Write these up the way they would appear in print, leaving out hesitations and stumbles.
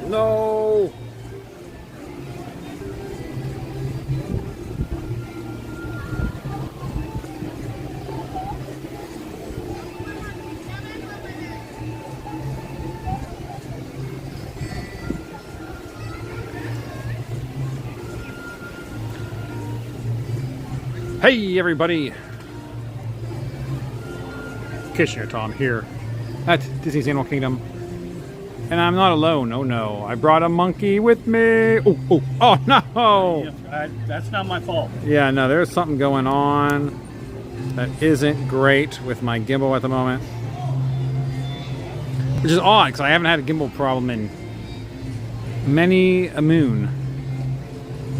No! Hey everybody! Vacationeers Tom here at Disney's Animal Kingdom. And I'm not alone, oh no. I brought a monkey with me. Oh no! That's not my fault. Yeah, no, there's something going on that isn't great with my gimbal at the moment. Which is odd, because I haven't had a gimbal problem in many a moon.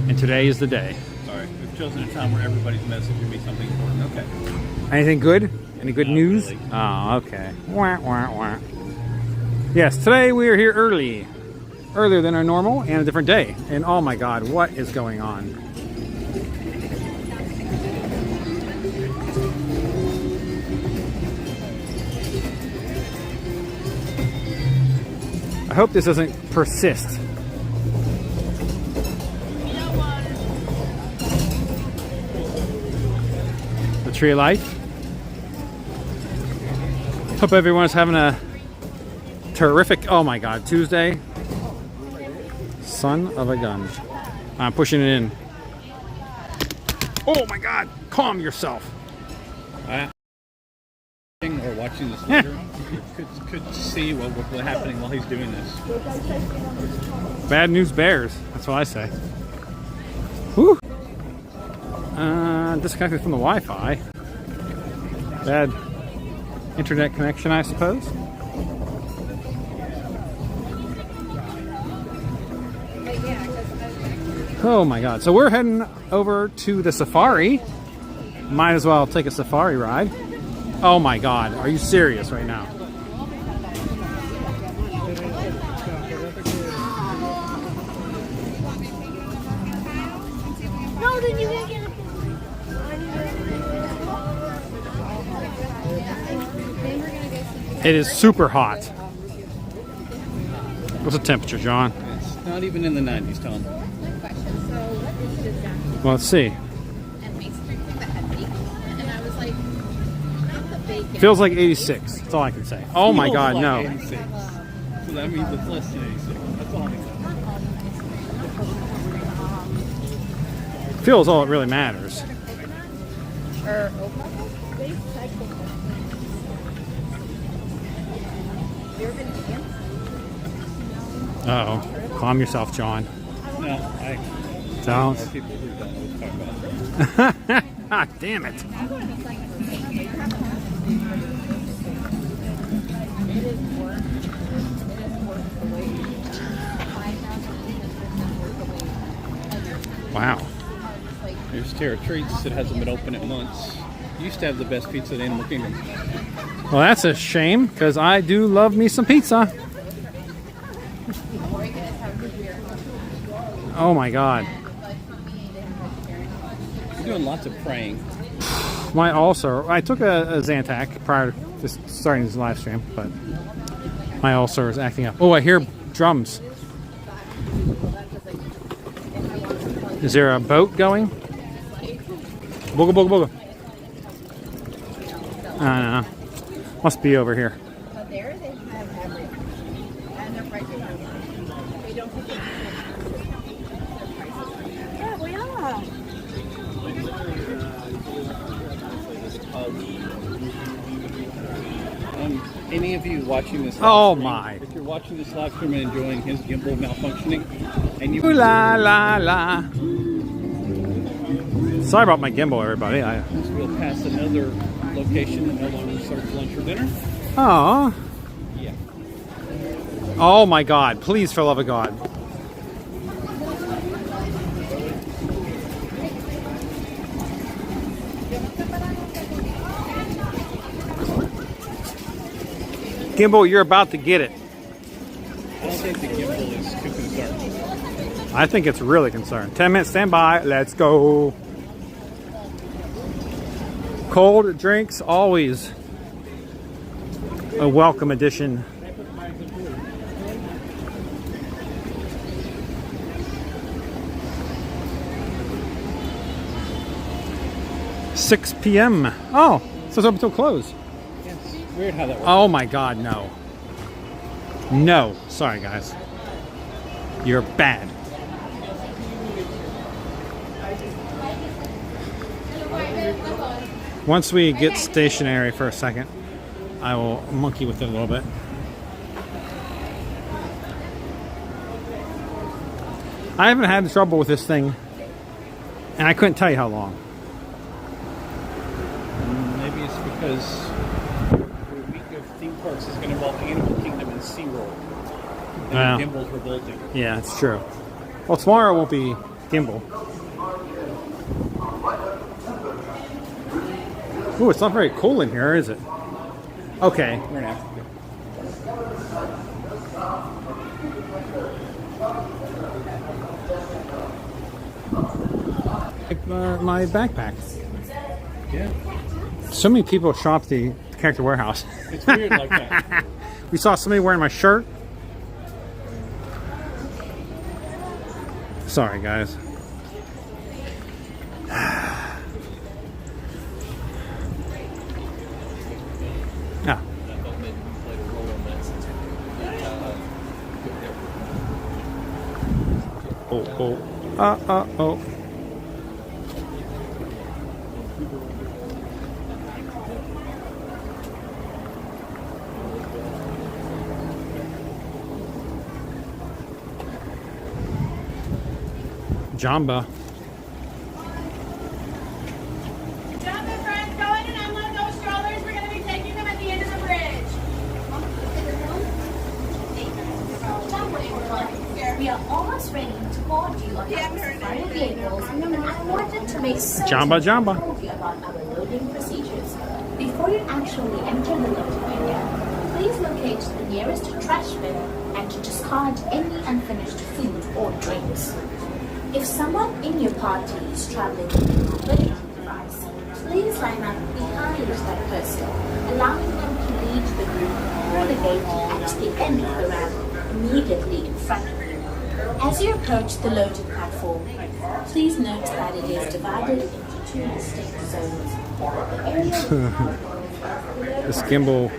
And today is the day. Sorry, we've chosen a time where everybody's messaging me something important. Okay. Anything good? Any good news? Really. Oh, okay. Wah, wah, wah. Yes, today we are here early. Earlier than our normal and a different day. And oh my god, what is going on? I hope this doesn't persist. The Tree of Life. Hope everyone's having a terrific, oh my god, Tuesday. Son of a gun. I'm pushing it in. Oh my god, calm yourself. Or watching this later, could see what was happening while he's doing this. Bad news bears, that's what I say. Whew. Disconnected from the Wi-Fi. Bad internet connection, I suppose. Oh my god. So we're heading over to the safari. Might as well take a safari ride. Oh my god. Are you serious right now? No, then you can get it. It is super hot. What's the temperature, John? It's not even in the 90s, Tom. Well, let's see. Feels like 86. That's all I can say. Oh my god, Feels like no. 86. So that means it's less than 86. That's all I can say. Feels all that really matters. Uh-oh. Calm yourself, John. No, I Don't. know people who don't know what to talk about. Ah, damn it. Wow. Here's Terra Treats. It hasn't been open in months. Used to have the best pizza in Animal Kingdom. Well, that's a shame, because I do love me some pizza. Oh my god. You're doing lots of praying. My ulcer. I took a Zantac prior to starting this live stream, but my ulcer is acting up. Oh, I hear drums. Is there a boat going? Booga booga booga. I don't know. Must be over here. There they have everything. And they're pricing on they don't put it. Yeah, we are. Any of you watching this live Oh stream, my. if you're watching this live stream and enjoying his gimbal malfunctioning, and you Ooh la la la. Sorry about my gimbal, everybody. we'll pass another location that no longer serves lunch or dinner. Oh. Yeah. Oh my god. Please, for the love of God. Gimbal, you're about to get it. I don't think the gimbal is too concerned. I think it's really concerned. 10 minutes standby. Let's go. Cold drinks, always a welcome addition. 6 p.m. Oh, so it's open till close. Yes. Weird how that works. Oh my God, no. No. Sorry, guys. You're bad. Once we get stationary for a second, I will monkey with it a little bit. I haven't had trouble with this thing, and I couldn't tell you how long. Maybe it's because the week of theme parks is going to involve Animal Kingdom and SeaWorld. And Wow. Gimbal's revolting. Yeah, it's true. Well, tomorrow won't be gimbal. Ooh, it's not very cool in here, is it? Okay. We're in Africa. My backpack. Yeah. So many people shop the Character Warehouse. It's weird like that. We saw somebody wearing my shirt. Sorry, guys. Ah. Oh. Jamba. Jamba, friends, go in and unload those strollers. We're going to be taking them at the end of the bridge. We are almost ready to board you on our safari vehicles, and I wanted to make certain Jamba. to told you about our loading procedures. Before you actually enter the loading area, please locate the nearest trash bin and to discard any unfinished food or drinks. If someone in your party is traveling with a mobility device, please line up behind that person, allowing them to lead the group through the gate at the end of the ramp, immediately in front of you. As you approach the loading platform, please note that it is divided into two distinct zones. The area This gimbal.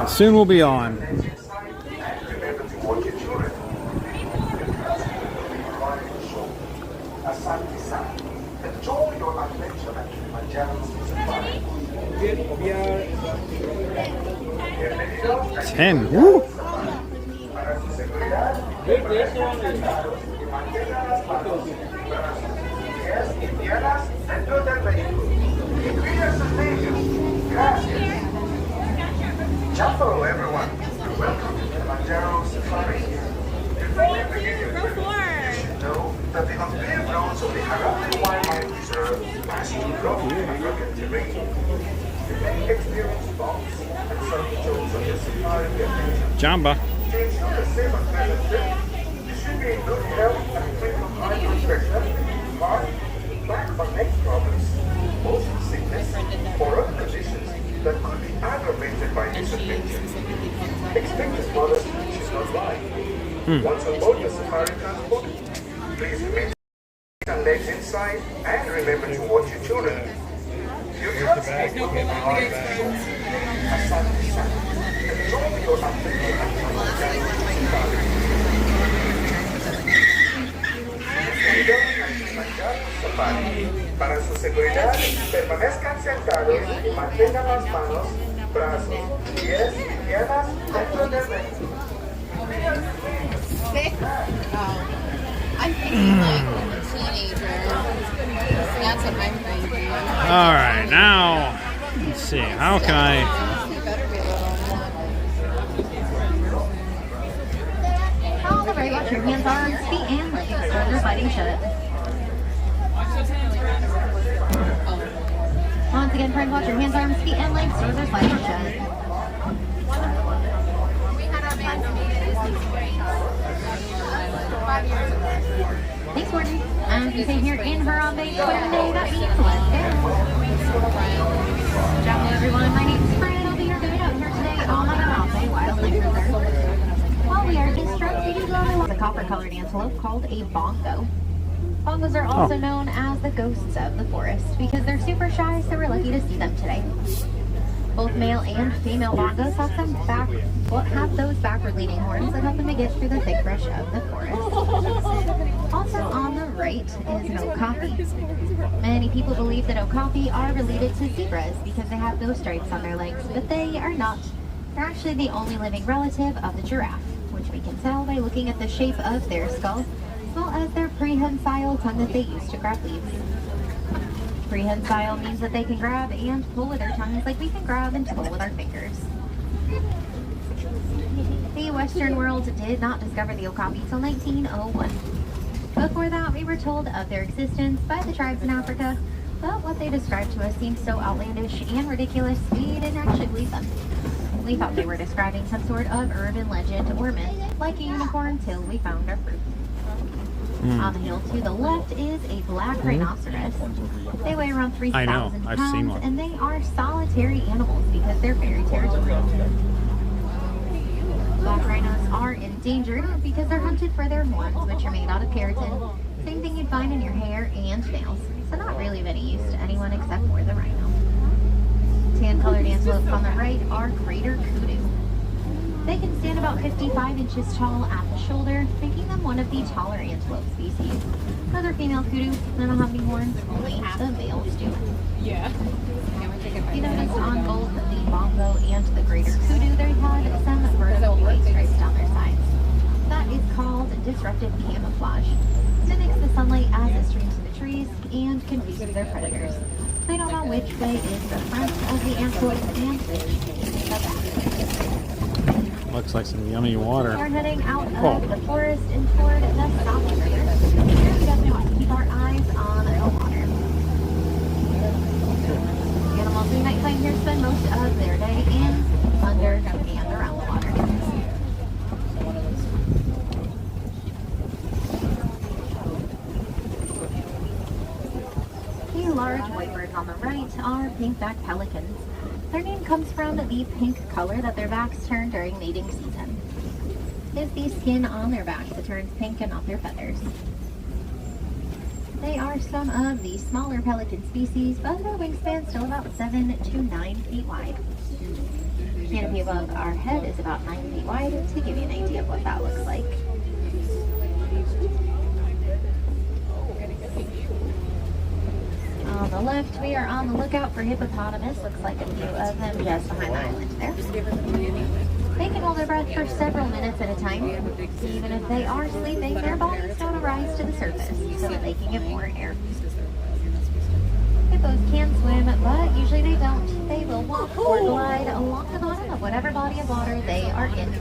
Soon we'll be on. Ten. Woo! Hello everyone, welcome to Kilimanjaro Safari. Before we begin your journey, you should know that the unpaved roads of the Harappan Wildlife Reserve pass through rough and rugged terrain. You may experience bumps and some jolts on your safari adventure. Jamba. To ensure a safe and pleasant trip, you should be in good health and free from high blood pressure, heart, back or neck problems, motion sickness, or other conditions that could be aggravated by this adventure. Expect a mother should not lie. Once on board your safari transport, please remain and legs inside and remember to watch your children. Your transport will be provided enjoy your adventure at Kilimanjaro Safari. Safari. Para su seguridad, permanezcan sentados y mantengan las manos, brazos, pies y piernas dentro del vehículo. I'm thinking like when a teenager. That's what my friend do. All right, now let's see. How can I? You better be All the very much your hands, arms, feet, and legs. Shoulders fighting shut. Once again, friends, watch your hands, arms, feet, and legs. Shoulders fighting shut. Thanks, Gordon. As we sit here in Harambe Square today, that means let's go. Hello, everyone. My name's Fred. I'll be your guide out here today on Harambe Wildlife Reserve. While we are instructed The copper-colored antelope called a bongo. Bongos are also known as the ghosts of the forest because they're super shy, so we're lucky to see them today. Both male and female bongos have those backward-leaning horns that help them to get through the thick brush of the forest. Also on the right is an okapi. Many people believe that okapi are related to zebras because they have those stripes on their legs, but they are not. They're actually the only living relative of the giraffe, which we can tell by looking at the shape of their skull, as well as their prehensile tongue that they use to grab leaves. Prehensile means that they can grab and pull with their tongues like we can grab and pull with our fingers. The Western world did not discover the okapi till 1901. Before that, we were told of their existence by the tribes in Africa, but what they described to us seemed so outlandish and ridiculous, we didn't actually believe them. We thought they were describing some sort of urban legend or myth, like a unicorn, till we found our proof. On the hill to the left is a black rhinoceros. They weigh around 3,000 I've pounds, seen one. and they are solitary animals because they're very territorial. Black rhinos are endangered because they're hunted for their horns, which are made out of keratin, same thing you'd find in your hair and nails, so not really of any use to anyone except for the rhino. Tan-colored antelopes on the right are greater kudu. They can stand about 55 inches tall at the shoulder, making them one of the taller antelope species. Other female kudu don't have any horns, only the males do. Yeah. You notice on both the bongo and the greater kudu, they had some vertical white stripes down their sides. That is called disruptive camouflage. It mimics the sunlight as it streams through the trees and confuses their predators. They don't know which way is the front of the antelope and which is the back. Looks like some yummy water. We're heading out of the forest and toward the South River. We definitely want to keep our eyes on the water. Animals we might find here spend most of their day in, under, and around the water. The large whitebirds on the right are pink-backed pelicans. Their name comes from the pink color that their backs turn during mating season. It's the skin on their backs that turns pink and not their feathers. They are some of the smaller pelican species, but their wingspan still about 7 to 9 feet wide. The canopy above our head is about 9 feet wide to give you an idea of what that looks like. On the left, we are on the lookout for hippopotamus. Looks like a few of them just behind the island there. They can hold their breath for several minutes at a time. Even if they are sleeping, their bodies don't rise to the surface so that they can get more air. Hippos can swim, but usually they don't. They will walk or glide along the bottom of whatever body of water they are in.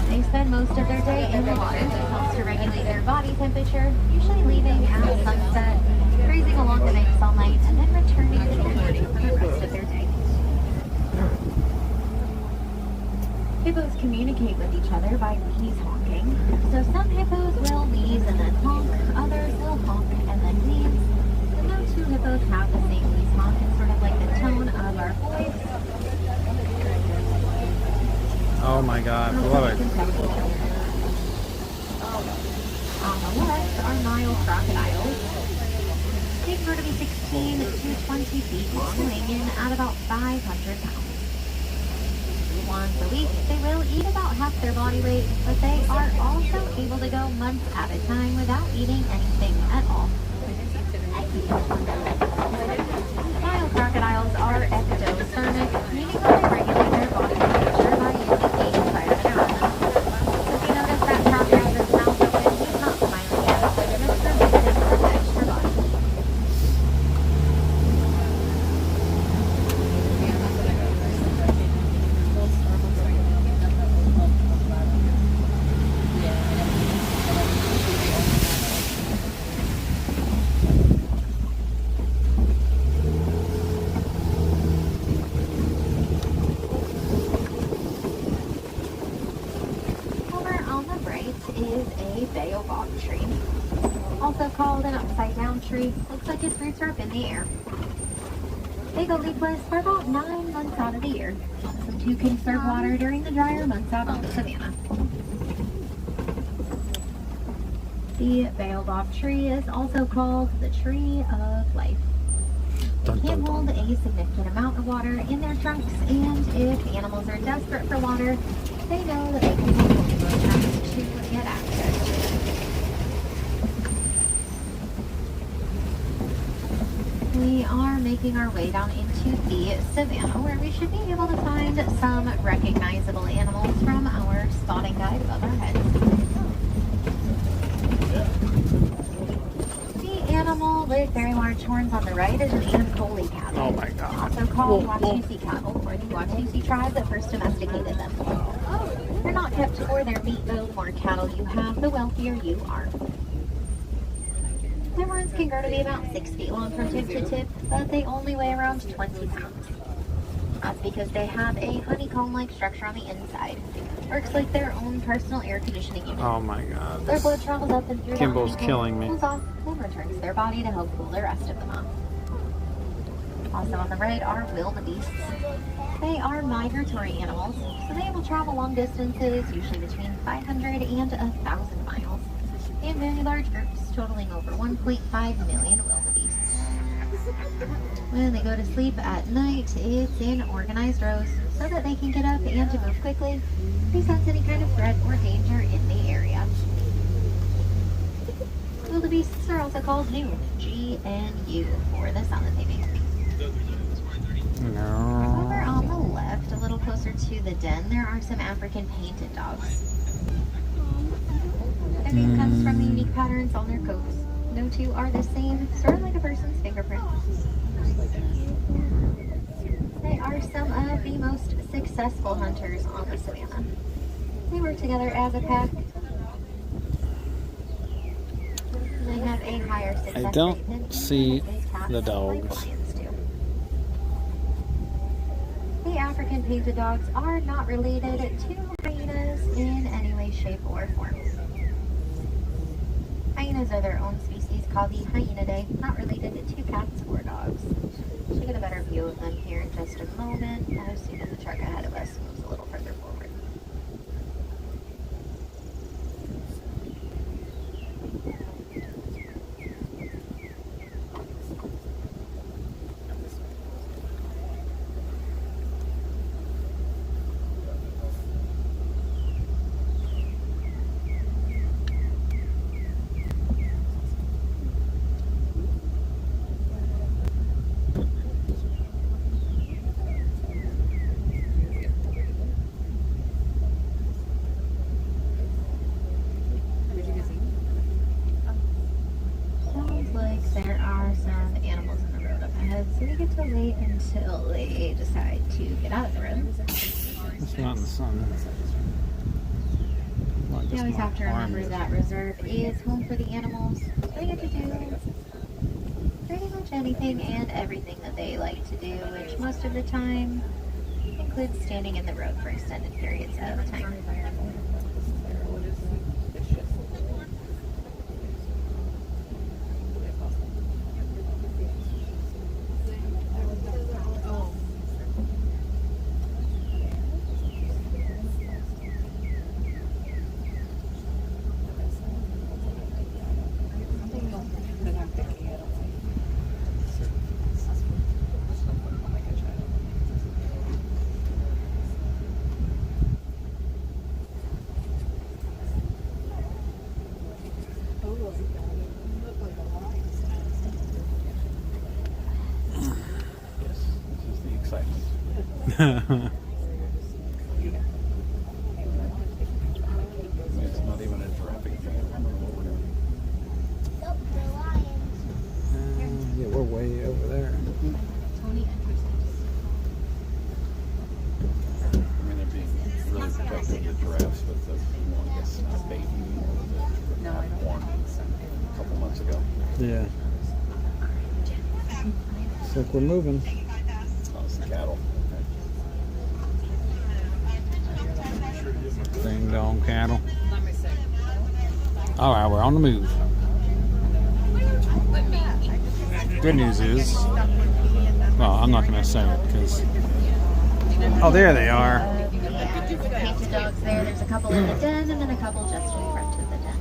They spend most of their day in the water. It helps to regulate their body temperature, usually leaving at sunset, grazing along the banks all night, and then returning in the morning for the rest of their day. Hippos communicate with each other by wheeze honking. So some hippos will wheeze and then honk, others will honk and then wheeze. And no two hippos have the same wheeze honk. It's sort of like the tone of our voice. Oh my god, I love it. On the left are Nile crocodiles. They grow to be 16 to 20 feet long, weighing in at about 500 pounds. Once a week, they will eat about half their body weight, but they are also able to go months at a time without eating anything at all. Nile crocodiles are ectothermic, meaning that they regulate their body temperature by using the environment around them. So if you notice that crocodile has his mouth open, he's not smiling at us, but just releasing some extra body. Is a baobab tree, also called an upside down tree. Looks like its roots are up in the air. They go leafless for about 9 months out of the year, to conserve water during the drier months out on the savanna. The baobab tree is also called the tree of life. They can hold a significant amount of water in their trunks, and if animals are desperate for water, they know that they can use those trunks to get access to it. We are making our way down into the savanna, where we should be able to find some recognizable animals from our spotting guide above our heads. The animal with very large horns on the right is an Ankole cattle. Oh my god. Also called Watusi cattle, or the Watusi tribe that first domesticated them. They're not kept for their meat, though. The more cattle you have, the wealthier you are. Their horns can grow to be about 6 feet long from tip to tip, but they only weigh around 20 pounds. That's because they have a honeycomb-like structure on the inside. Works like their own personal air conditioning unit. Oh my god. Their blood travels up and through Kimball's the honeycomb, killing me. cools off, then returns to their body to help cool the rest of them off. Also on the right are wildebeests. They are migratory animals, so they will travel long distances, usually between 500 and 1,000 miles, in very large groups, totaling over 1.5 million wildebeests. When they go to sleep at night, it's in organized rows, so that they can get up and to move quickly, if they sense any kind of threat or danger in the area. Wildebeests are also called gnu, G-N-U, for the sound that they make. No. Over on the left, a little closer to the den, there are some African painted dogs. Their name comes from the unique patterns on their coats. No two are the same, sort of like a person's fingerprint. They are some of the most successful hunters on the savanna. They work together as a pack. They have a higher success I don't rate than see big cats the like dogs. lions do. The African painted dogs are not related to hyenas in any way, shape, or form. Hyenas are their own species called the hyenidae, not related to cats or dogs. Should get a better view of them here in just a moment, as soon as the truck ahead of us moves a little further forward. Sounds like there are some animals in the road up ahead, so we get to wait until they decide to get out of the road. It's not in the sun. Like You always it's have to not remember orange. that reserve is home for the animals. They get to do pretty much anything and everything that they like to do, which most of the time includes standing in the road for extended periods of time. Yes, this is the excitement. It's not even a traffic jam. Yeah, we're way over there. I mean, they're being really protective of the giraffes with the longest baby or the horn a couple months ago. Yeah. Looks like we're moving. Oh, it's the cattle. Ding dong cattle. Alright, we're on the move. Good news is, well, Well, I'm not going to say it because. Oh, there they are. Painted dogs there. There's a couple in the den and then a couple just in front of the den.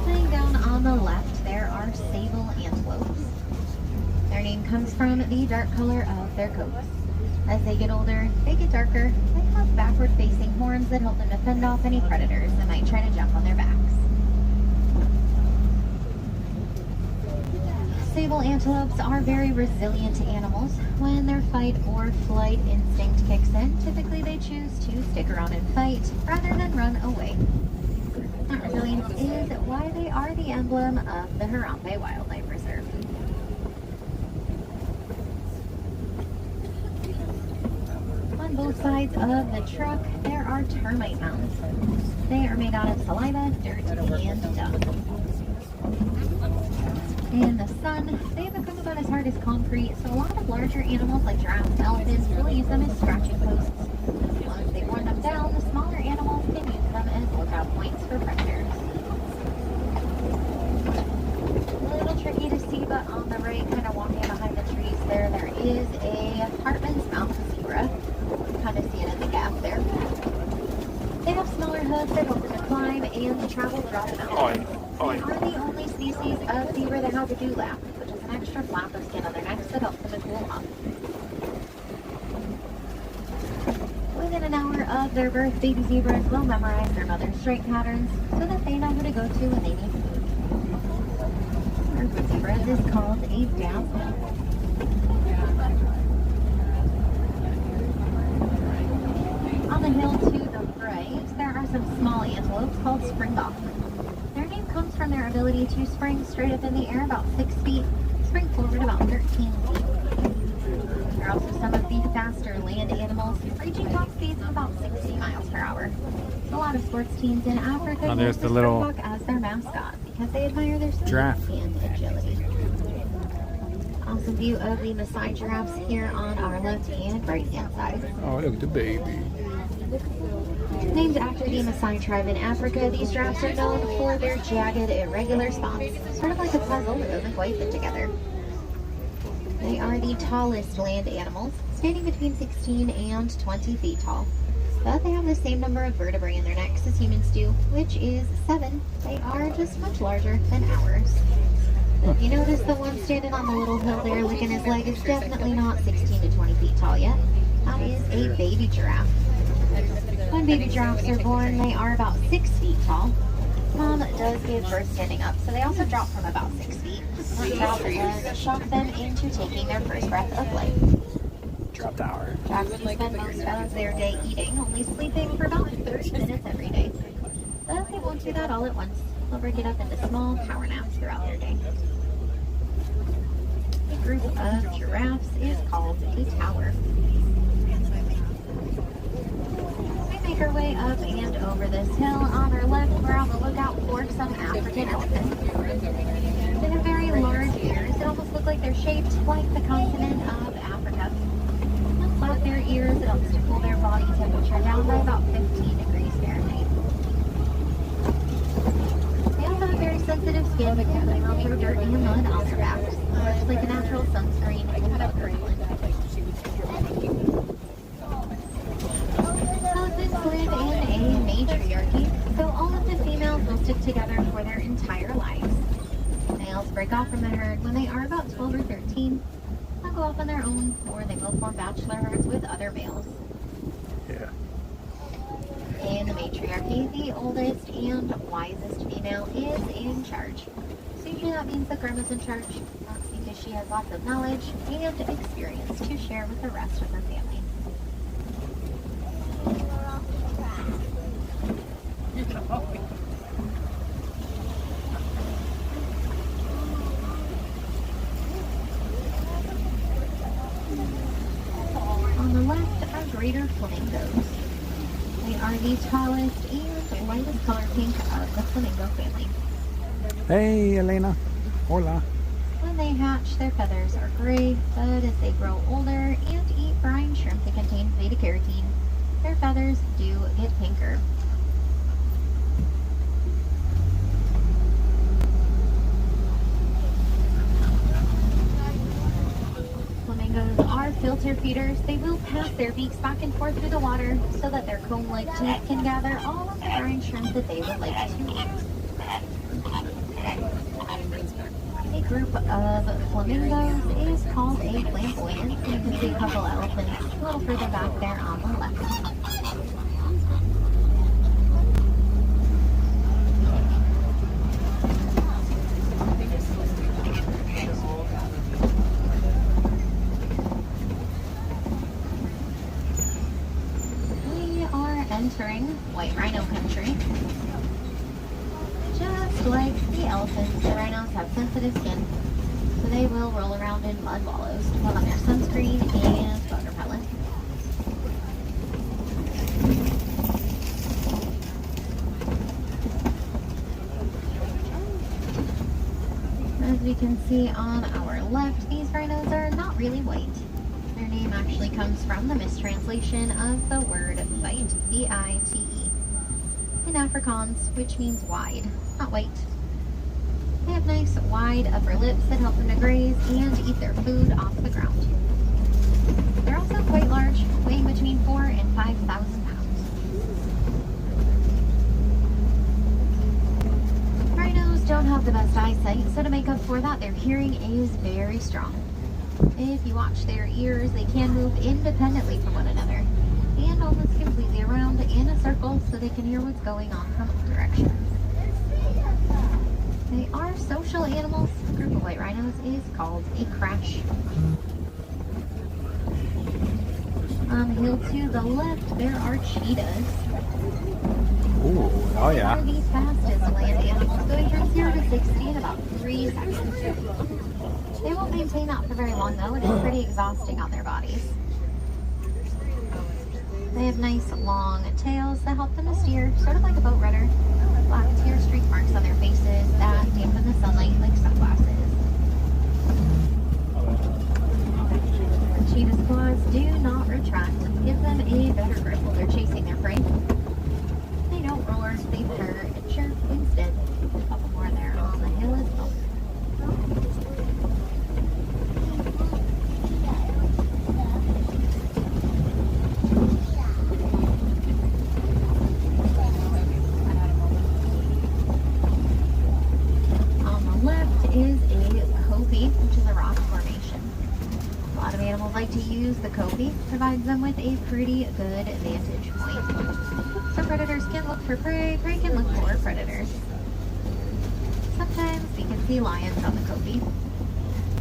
Laying down on the left, there are sable antelopes. Their name comes from the dark color of their coats. As they get older, they get darker. They have backward-facing horns that help them to fend off any predators that might try to jump on their backs. Sable antelopes are very resilient animals. When their fight or flight instinct kicks in, typically they choose to stick around and fight rather than run away. That resilience is why they are the emblem of the Harambe Wildlife Reserve. On both sides of the truck, there are termite mounds. They are made out of saliva, dirt, and dung. In the sun, they become about as hard as concrete, so a lot of larger animals like giraffes and elephants will use them as scratching posts. Once they've worn them down, the smaller animals can use them as lookout points for predators. A little tricky to see, but on the right, kind of walking behind the trees there is a Hartman's mountain zebra. Kind of see it in the gap there. They have smaller hooves that help them to climb and to travel throughout the mountains. They are the only species of zebra that have a dewlap, which is an extra flap of skin on their necks that helps them to cool off. Within an hour of their birth, baby zebras will memorize their mother's strike patterns so that they know who to go to when they need food. Birth of zebras is called a dazzle. On the hill to the right, there are some small antelopes called springbok. Their name comes from their ability to spring straight up in the air about 6 feet, spring forward about 13 feet. They're also some of the faster land animals, reaching top speeds of about 60 miles per hour. A lot of sports teams in Africa there's use the the little springbok as their mascot because they admire their speed giraffe. and agility. Awesome view of the Maasai giraffes here on our left and right hand side. Oh, look at the baby. Named after the Maasai tribe in Africa, these giraffes are known for their jagged, irregular spots, sort of like a puzzle that doesn't quite fit together. They are the tallest land animals, standing between 16 and 20 feet tall. But they have the same number of vertebrae in their necks as humans do, which is 7. They are just much larger than ours. If you notice the one standing on the little hill there licking his leg is definitely not 16 to 20 feet tall yet. That is a baby giraffe. When baby giraffes are born, they are about 6 feet tall. Mom does give birth standing up, so they also drop from about 6 feet. That does shock them into taking their first breath of life. Drop tower. Giraffes spend most of their day eating, only sleeping for about 30 minutes every day. But they won't do that all at once. They'll break it up into small power naps throughout their day. A group of giraffes is called a tower. Make our way up and over this hill. On our left, we're on the lookout for some African elephants. They have very large ears that almost look like they're shaped like the continent of Africa. They'll flap their ears. It helps to cool their body temperature down by about 15 degrees Fahrenheit. They also have very sensitive skin because they run through dirt and mud on their backs. It's like a natural sunscreen and a repellent. Live in a matriarchy, so all of the females will stick together for their entire lives. Males break off from the herd when they are about 12 or 13. They'll go off on their own, or they will form bachelor herds with other males. Yeah. In the matriarchy, the oldest and wisest female is in charge. So usually that means that grandma's in charge. That's because she has lots of knowledge and experience to share with the rest of her family. On the left are greater flamingos. They are the tallest and lightest color pink of the flamingo family. Hey, Elena. Hola. When they hatch, their feathers are gray, but as they grow older and eat brine shrimp that contain beta-carotene, their feathers do get pinker. filter feeders, they will pass their beaks back and forth through the water so that their comb-like teeth can gather all of the brine shrimp that they would like to eat. A group of flamingos is called a flamboyant. You can see a couple elephants a little further back there on the left. Entering white rhino country. Just like the elephants, the rhinos have sensitive skin, so they will roll around in mud wallows to put on their sunscreen and bug repellent. As we can see on our left, these rhinos are not really white. Their name actually comes from the mistranslation of the word vite, V-I-T-E, in Afrikaans, which means wide, not white. They have nice wide upper lips that help them to graze and eat their food off the ground. They're also quite large, weighing between 4,000 and 5,000 pounds. Rhinos don't have the best eyesight, so to make up for that, their hearing is very strong. If you watch their ears, they can move independently from one another and almost completely around in a circle so they can hear what's going on from all directions. They are social animals. A group of white rhinos is called a crash. On the hill to the left, there are cheetahs. Ooh, oh They yeah. are the fastest land animals, going from 0 to 60 in about 3 seconds. They won't maintain that for very long though. It is pretty exhausting on their bodies. They have nice long tails that help them to steer, sort of like a boat rudder. Black tear streak marks on their faces that dampen the sunlight like sunglasses. Cheetah's claws do not retract. Give them a better grip while they're chasing their prey. They don't roar, they purr and chirp instead. A couple more there on the hill as well. Like to use the copy, provides them with a pretty good vantage point. So predators can look for prey, prey can look for predators. Sometimes we can see lions on the copy.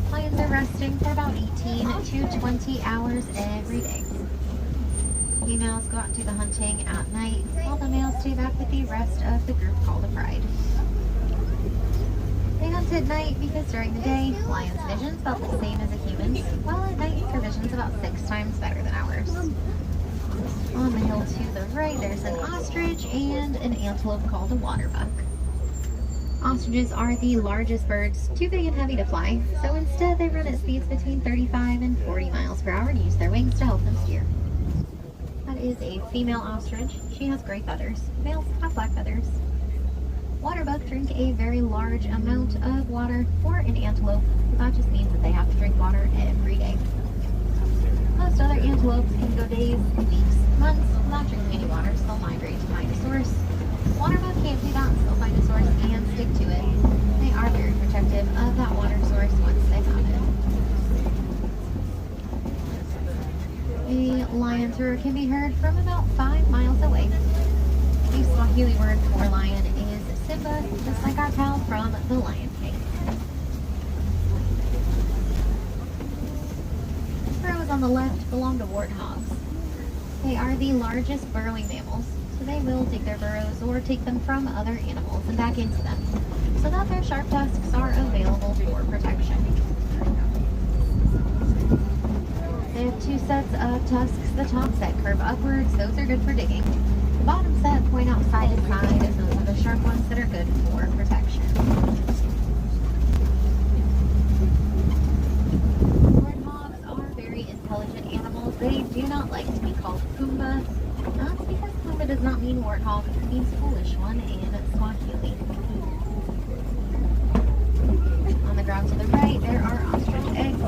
Lions are resting for about 18 to 20 hours every day. Females go out and do the hunting at night, while the males stay back with the rest of the group called a pride. They hunt at night because during the day, lions' vision's about the same as a human's, while at night their vision's about 6 times better than ours. On the hill to the right, there's an ostrich and an antelope called a waterbuck. Ostriches are the largest birds, too big and heavy to fly, so instead they run at speeds between 35 and 40 miles per hour and use their wings to help them steer. That is a female ostrich. She has gray feathers. Males have black feathers. Waterbuck drink a very large amount of water for an antelope. That just means that they have to drink water every day. Most other antelopes can go days, weeks, months without drinking any water, so they'll migrate to find a source. Waterbuck can't do that, so they'll find a source and stick to it. They are very protective of that water source once they have it. A lion's roar can be heard from about 5 miles away. The Swahili word for lion is Simba, just like our pal from The Lion King. Burrows on the left belong to warthogs. They are the largest burrowing mammals, so they will dig their burrows or take them from other animals and back into them, so that their sharp tusks are available for protection. They have 2 sets of tusks. The top set curve upwards, those are good for digging. The bottom set point out side to side, and those are the sharp ones that are good for protection. Warthogs are very intelligent animals. They do not like to be called Pumbaa. That's because Pumbaa does not mean warthog, it means foolish one in Swahili. On the ground to the right, there are ostrich eggs.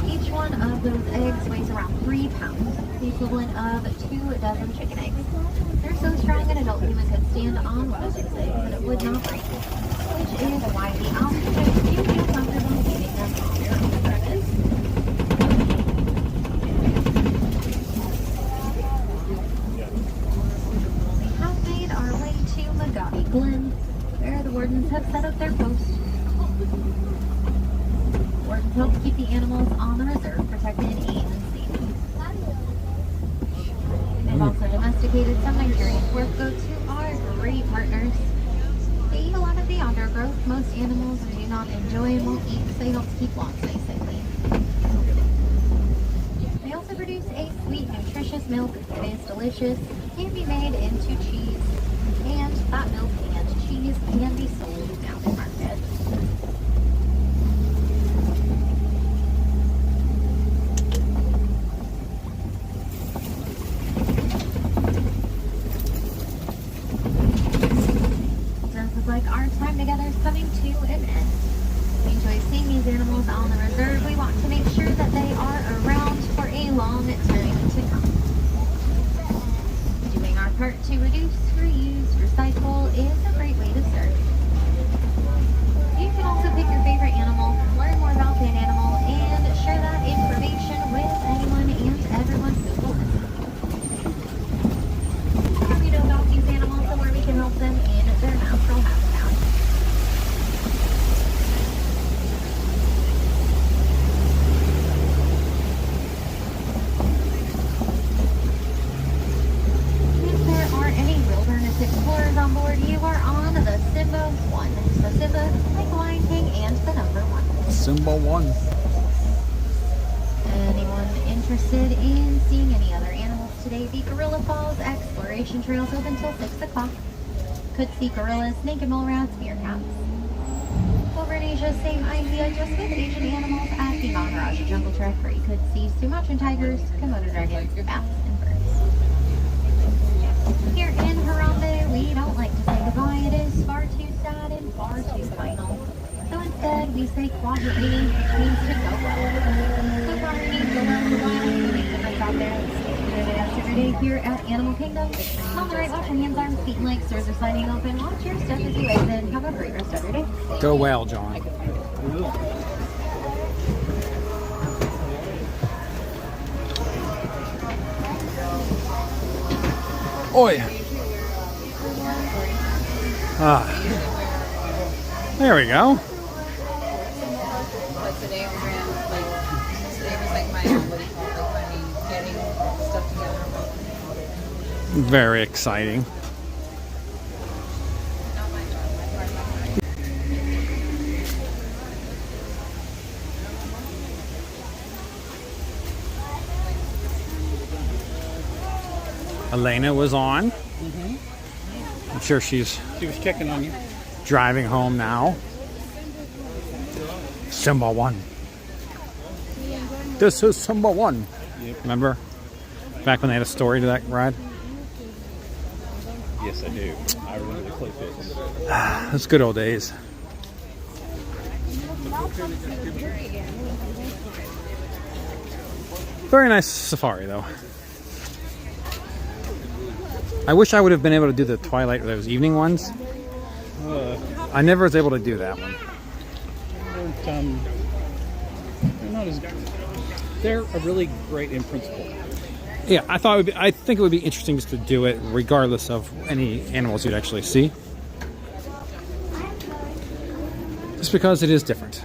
Each one of those eggs weighs around 3 pounds, the equivalent of 2 dozen chicken eggs. They're so strong an adult human could stand on one of those eggs and it would not break, which is why we often feel comfortable eating them on their own premise. We have made our way to Magadi Glen, where the wardens have set up their post. Wardens help keep the animals on the reserve protected and safe. They've also domesticated some Nigerian dwarf goats who are great partners. They eat a lot of the undergrowth most animals do not enjoy and won't eat, so they help keep lawns nice and clean. They also produce a sweet, nutritious milk that is delicious, can be made into cheese, and that milk and cheese can be sold down in market. Like our time together is coming to an end. We enjoy seeing these animals on the reserve. We want to make sure that they are around for a long time to come. Doing our part to reduce, reuse, recycle is a great way to start. You can also pick your favorite animal, learn more about that animal, and share that information with anyone and everyone who will listen. The more we know about these animals, the more we can help them in their natural habitat. If there are any wilderness explorers on board, you are on the Simba 1. So Simba, like the Lion King, and the number 1. Symbol 1. Anyone interested in seeing any other animals today? The Gorilla Falls Exploration Trail is open until 6 o'clock. Could see gorillas, naked mole rats, meerkats. Over in Asia, same idea, just with Asian animals at the Maharaja Jungle Trek, where you could see Sumatran tigers, Komodo dragons, bats, and birds. Here in Harambe, we don't like to say goodbye. It is far too sad and far too final. So instead, we say quadrately, which means to go well. So far, we need to learn the wild and make difference out there. Every day here at Animal Kingdom. On the right, watch your hands, arms, feet, and legs. Doors are sliding open. Watch your step as you exit. Have a great rest of your day. Go well, John. Oi. Ah. There we go. But today was like my what do you call it, like my getting stuff together. Very exciting. Elena was on. I'm sure she was checking on you. driving home now. Simba 1. This is Simba 1. Yep. Remember? Back when they had a story to that ride? Yes, I do. I remember the clip. Those good old days. Very nice safari, though. I wish I would have been able to do the twilight or those evening ones. I never was able to do that one. They're not as. They're a really great in principle. Yeah, I think it would be interesting just to do it regardless of any animals you'd actually see. Just because it is different.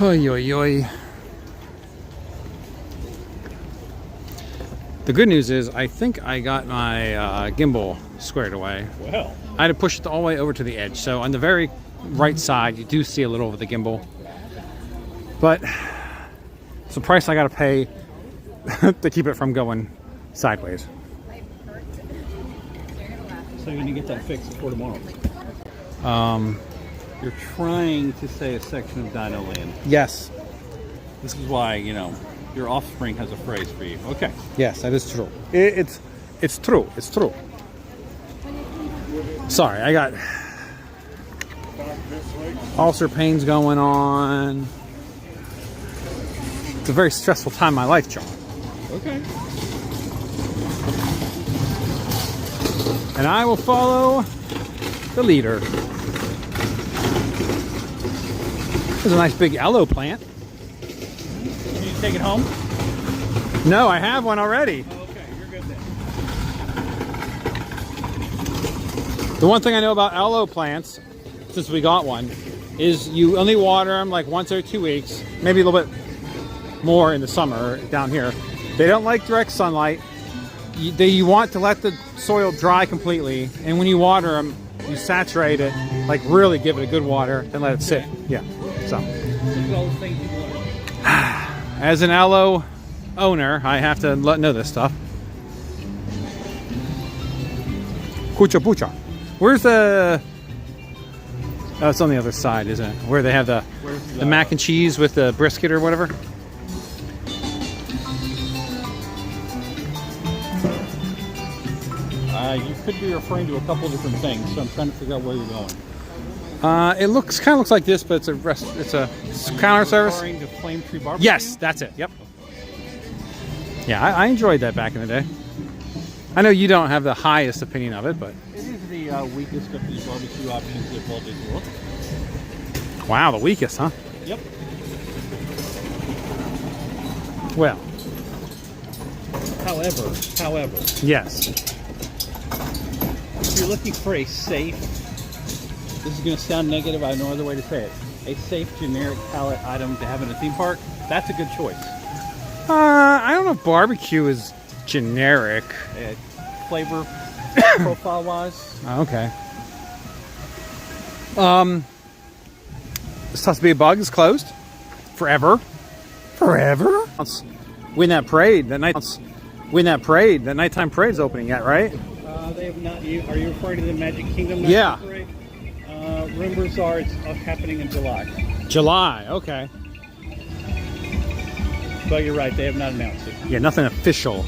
Oy, oy, oy. The good news is I think I got my gimbal squared away. Well, I had to push it all the way over to the edge. So on the very right side, you do see a little of the gimbal. But it's the price I got to pay to keep it from going sideways. so you're gonna get that fixed before tomorrow. Um, You're trying to say a section of Dino Land. yes. This is why, your offspring has a phrase for you. Okay. Yes, that is true. It's true. It's true. Sorry, I got ulcer pains going on. It's a very stressful time in my life, John. Okay. And I will follow the leader. There's a nice big aloe plant. Can you take it home? No, I have one already. Oh, okay, you're good then. The one thing I know about aloe plants, since we got one, is you only water them like once every 2 weeks, maybe a little bit more in the summer down here. They don't like direct sunlight. You want to let the soil dry completely, and when you water them, you saturate it, like really give it a good water and let it sit. Yeah. So, Look at all the things you learned. as an aloe owner, I have to know this stuff. Pucha pucha. Where's the? Oh, it's on the other side, isn't it? Where they have the mac and cheese with the brisket or whatever. You could be referring to a couple different things, so I'm trying to figure out where you're going. It kind of looks like this, but it's a counter service. Referring to Flame Tree Barbecue? Yes, that's it. Yep. Yeah, I enjoyed that back in the day. I know you don't have the highest opinion of it, but It is the weakest of these barbecue options in Walt Disney World. wow, the weakest, huh? Yep. Well, However, yes. if you're looking for a safe, this is going to sound negative, I have no other way to say it, a safe generic palate item to have in a theme park, that's a good choice. I don't know if barbecue is generic. Flavor profile wise. Okay. This Supposed to be a bug is closed forever. Forever. Win that parade. That nighttime parade's opening yet, right? They have not. Are you referring to the Magic Kingdom? Yeah. Parade? Rumors are it's happening in July. July. Okay. But you're right. They have not announced it. Yeah, nothing official.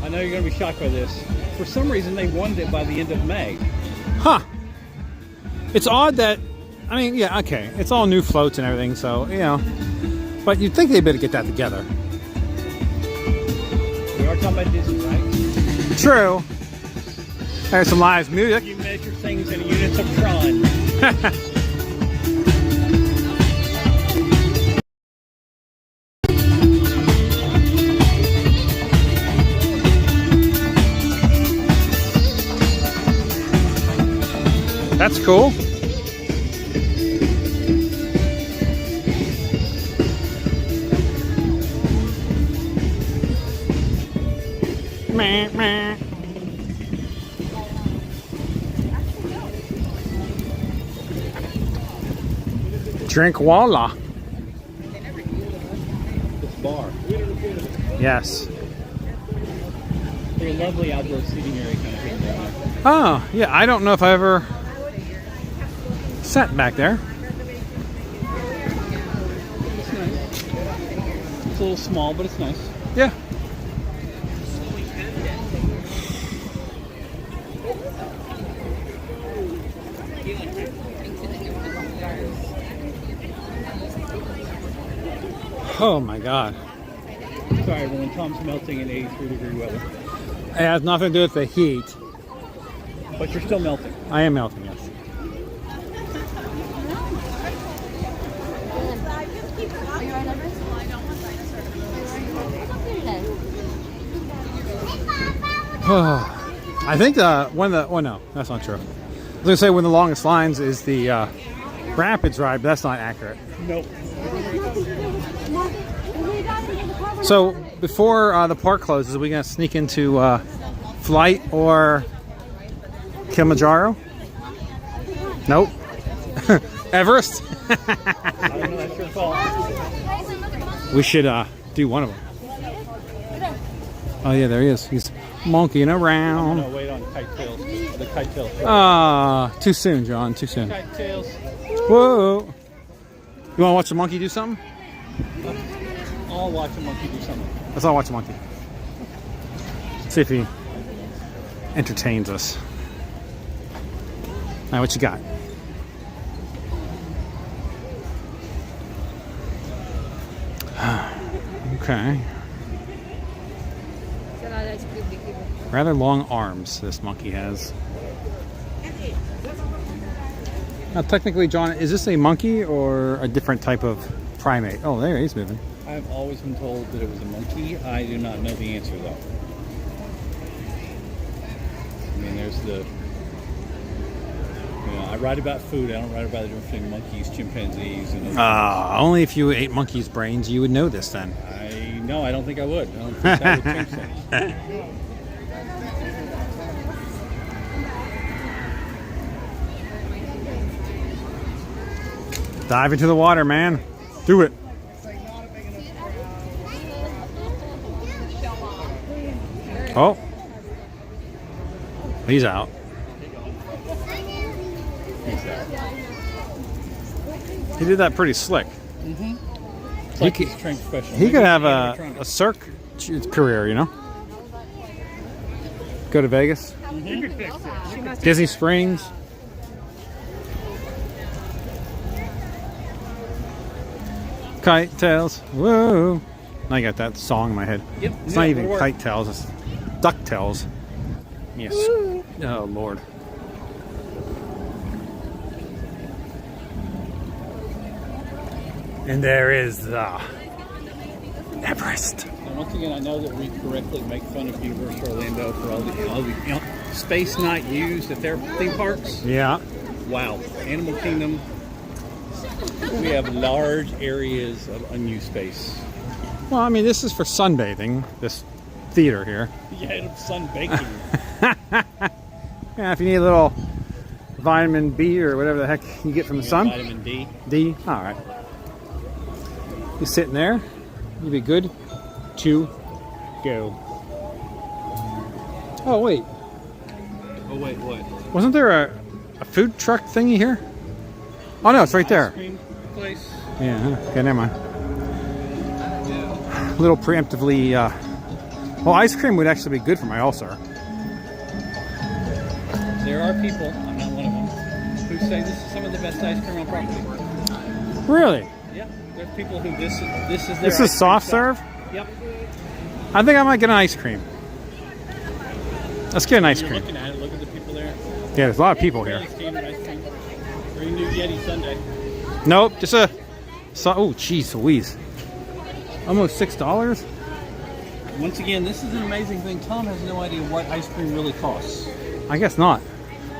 I know you're going to be shocked by this. For some reason, they wanted it by the end of May. Huh. It's odd that. I mean, yeah, okay. It's all new floats and everything, so you know. But you'd think they better get that together. We are talking about Disney, right? True. There's some live music. You measure things in units of Tron. That's cool. Meh, meh. Drink Walla. This bar. Yes. They're a lovely outdoor seating area kind of thing down there. Oh, yeah. I don't know if I ever sat back there. It's nice. It's a little small, but it's nice. Yeah. Oh my God. Sorry, everyone. Tom's melting in 83-degree weather. It has nothing to do with the heat. But you're still melting. I am melting, yes. I think one of the. Oh no, that's not true. I was gonna say one of the longest lines is the Rapids ride, but that's not accurate. Nope. So before the park closes, are we gonna sneak into Flight or Kilimanjaro? Nope. Everest? I don't know, that's your fault. We should do one of them. Oh yeah, there he is. He's monkeying around. No, wait on kite tails. The kite tails. Too soon, John. Too soon. Kite tails. Whoa. You want to watch the monkey do something? I'll watch a monkey do something. Let's all watch the monkey. See if he entertains us. All right, what you got? Okay. Rather long arms this monkey has. Now, technically, John, is this a monkey or a different type of primate? Oh, there, he's moving. I've always been told that it was a monkey. I do not know the answer, though. I mean, there's the... You know, I write about food. I don't write about the difference between monkeys, chimpanzees, and... Only if you ate monkey's brains, you would know this then. No, I don't think I would. I don't think that would change things. Dive into the water, man. Do it. Oh. He's out. He did that pretty slick. It's like he's trained professional. He could have a Cirque career, you know? Go to Vegas. Disney Springs. Kite tails. Whoa. I got that song in my head. Yep. It's not even kite tails, it's duck tails. Yes. Oh, Lord. And there is Everest. And once again, I know that we correctly make fun of Universal Orlando for all the you know, space not used at their theme parks. Yeah. Wow. Animal Kingdom, we have large areas of unused space. Well, I mean, this is for sunbathing, this theater here. Yeah, sunbaking. Yeah, if you need a little vitamin B or whatever the heck you get from the sun. Vitamin D. D? All right. You sitting there, you'll be good to go. Oh, wait. Oh, wait, what? Wasn't there a food truck thingy here? Oh, no, it's right there. Ice cream place. Yeah, okay, never mind. A little preemptively, well, ice cream would actually be good for my ulcer. There are people, I'm not one of them, who say this is some of the best ice cream on property. Really? Yeah, there's people who this is their This ice is cream soft style. serve? Yep. I think I might get an ice cream. Let's get an ice You're cream. looking at it, look at the people there. Yeah, there's a lot of people here. Fairly standard ice cream. Very new Yeti Sunday. Nope, just a... oh, jeez Louise. Almost $6? Once again, this is an amazing thing. Tom has no idea what ice cream really costs. I guess not.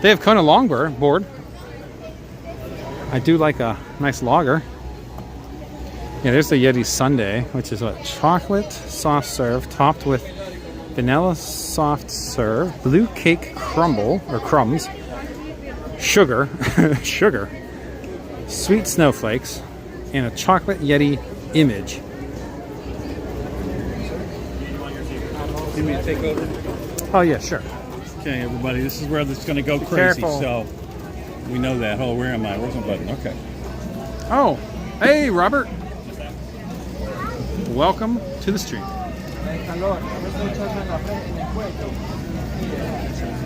They have Kona Longboard. I do like a nice lager. Yeah, there's the Yeti Sundae, which is what? Chocolate soft serve topped with vanilla soft serve, blue cake crumble, or crumbs, sugar, sugar, sweet snowflakes, and a chocolate Yeti image. Give me a take over. Oh, yeah, sure. Okay, everybody, this is where it's going to go crazy. Careful. So we know that. Oh, where am I? Where's my button? Okay. Oh, hey, Robert. Welcome to the stream.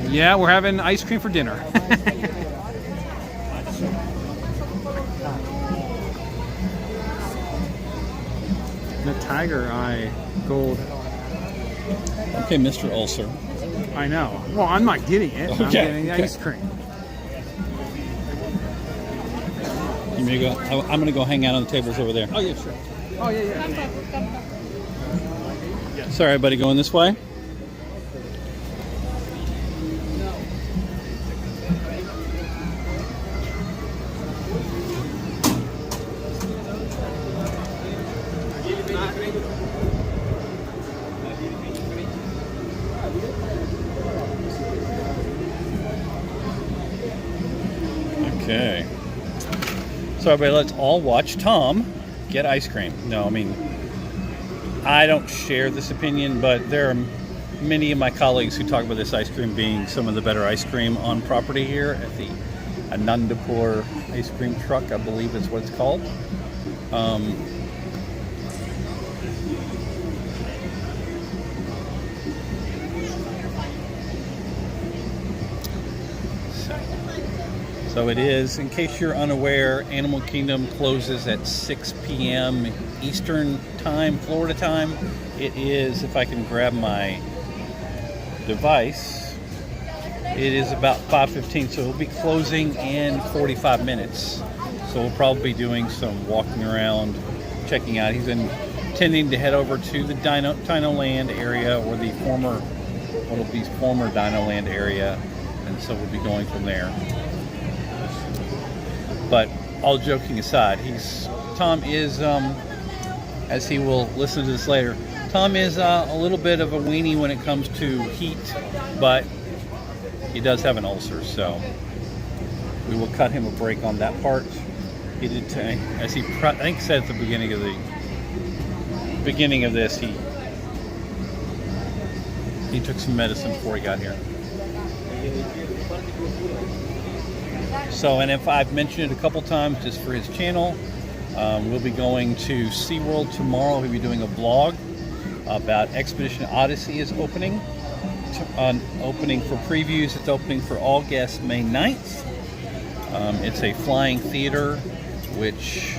Yeah, we're having ice cream for dinner. The tiger eye gold. Okay, Mr. Ulcer. I know. Well, I'm not getting it. I'm Okay, getting the okay. ice cream. You may go. I'm going to go hang out on the tables over there. Oh, yeah, sure. Oh, yeah. Sorry, buddy, going this way. Okay. So everybody, let's all watch Tom get ice cream. No, I mean, I don't share this opinion, but there are many of my colleagues who talk about this ice cream being some of the better ice cream on property here at the Anandapur ice cream truck, I believe is what it's called. So it is, in case you're unaware, Animal Kingdom closes at 6 p.m. Eastern time, Florida time. It is, if I can grab my device, it is about 5:15, so it'll be closing in 45 minutes. So we'll probably be doing some walking around, checking out. He's intending to head over to the Dino Land area, or the former Dino Land area, and so we'll be going from there. But all joking aside, Tom is, as he will listen to this later, Tom is a little bit of a weenie when it comes to heat, but he does have an ulcer, so we will cut him a break on that part. He did, as he I think said at the beginning of this, he took some medicine before he got here. So, and if I've mentioned it a couple times, just for his channel, we'll be going to SeaWorld tomorrow. We'll be doing a vlog about Expedition Odyssey is opening. Opening for previews. It's opening for all guests May 9th. It's a flying theater, which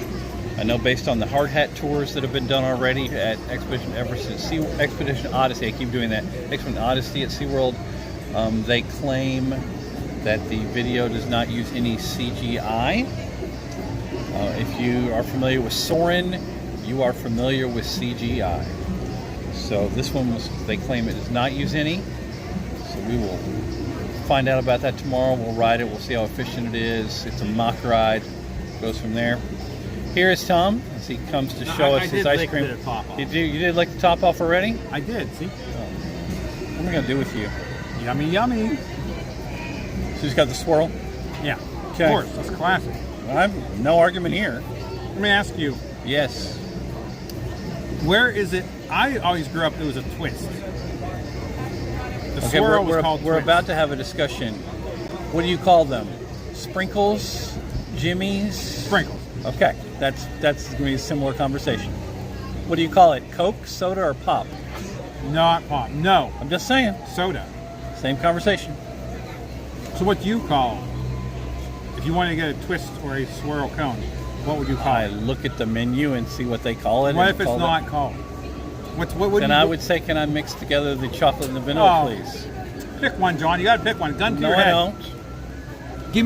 I know based on the hard hat tours that have been done already at Expedition Odyssey, I keep doing that, Expedition Odyssey at SeaWorld, they claim that the video does not use any CGI. If you are familiar with Soarin', you are familiar with CGI. So this one they claim it does not use any. So we will find out about that tomorrow. We'll ride it. We'll see how efficient it is. It's a mock ride. Goes from there. Here is Tom as he comes to show us his ice cream. You did lick the top off already? I did. See? What am I gonna do with you? Yummy, yummy. So he's got the swirl. Yeah. Okay. Of course. That's classic. I'm no argument here. Let me ask you. Yes. Where is it? I always grew up, it was a twist. The Okay, swirl was called we're twist. about to have a discussion. What do you call them? Sprinkles? Jimmies? Sprinkles. Okay, that's going to be a similar conversation. What do you call it? Coke, soda, or pop? Not pop. No. I'm just saying. Soda. Same conversation. So what do you call, if you want to get a twist or a swirl cone, what would you call I it? look at the menu and see what they call it. What and if it's call not it. called? What would Then you I would say, can I mix together the chocolate and the vanilla, Oh. please? pick one, John? You got to pick one. Gun to No, your I head. don't. Give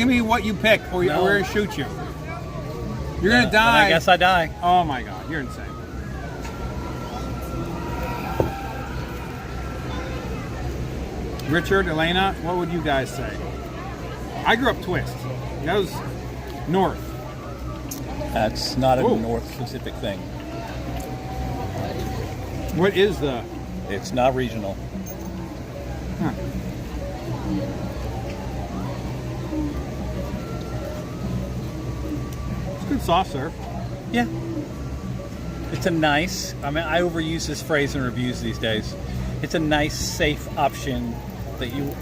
me what you pick, or No. we're gonna shoot you. You're gonna Then die. I guess I die. Oh my God, you're insane. Richard, Elena, what would you guys say? I grew up twist. That was north. That's not a Ooh. North-specific thing. What is the? It's not regional. Huh. It's good soft serve. Yeah. It's a nice, I mean, I overuse this phrase in reviews these days. It's a nice, safe option that you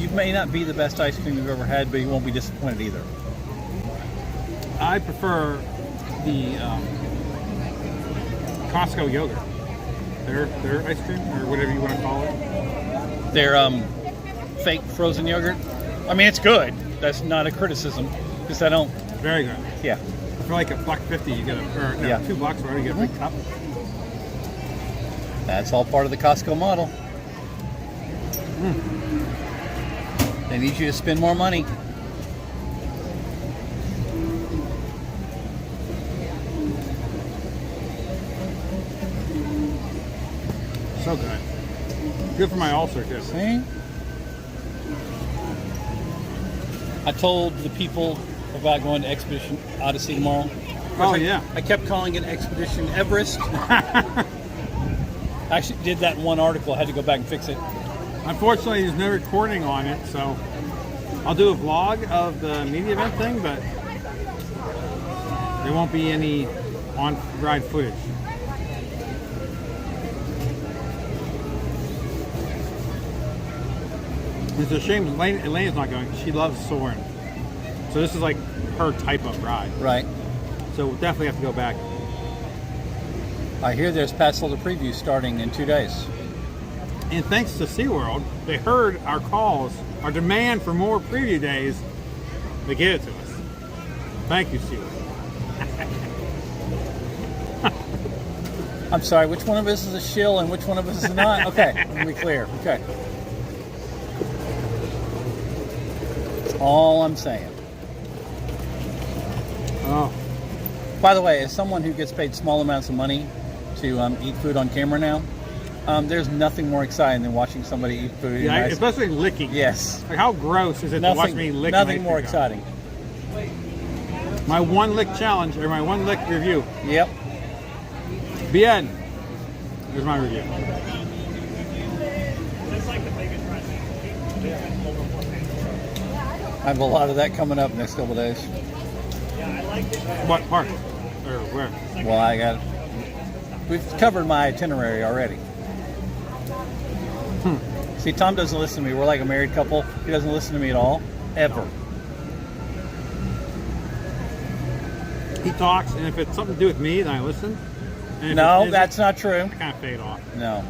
may not be the best ice cream you've ever had, but you won't be disappointed either. I prefer the Costco yogurt. Their ice cream, or whatever you want to call it. They're fake frozen yogurt. I mean, it's good. That's not a criticism, because I don't, Very good. yeah. For like $1.50, you get Yeah. $2 for it, you get a big cup. That's all part of the Costco model. They need you to spend more money. So good. Good for my ulcer too. See? I told the people about going to Expedition Odyssey tomorrow. Oh yeah. I kept calling it Expedition Everest. I actually did that in one article. I had to go back and fix it. Unfortunately, there's no recording on it, so I'll do a vlog of the media event thing, but there won't be any on-ride footage. It's a shame Elena's not going. She loves soaring. So this is like her type of ride. Right. So we'll definitely have to go back. I hear there's Pass Holder preview starting in 2 days. And thanks to SeaWorld, they heard our calls, our demand for more preview days, They gave it to us. Thank you, Stewie. I'm sorry, which one of us is a shill and which one of us is not? Okay, let me be clear. Okay. That's all I'm saying. Oh, By the way, as someone who gets paid small amounts of money to eat food on camera now, there's nothing more exciting than watching somebody eat food. yeah, especially licking. Yes. Like, how gross is it to watch me lick? Nothing an more ice cream cone? exciting. My one lick challenge, or my one lick review. Yep. Bien. Here's my review. I have a lot of that coming up next couple days. What part? Or where? Well, we've covered my itinerary already. See, Tom doesn't listen to me. We're like a married couple. He doesn't listen to me at all, ever. He talks, and if it's something to do with me, then I listen. And if No, it isn't, that's not true. I kind of fade off. No.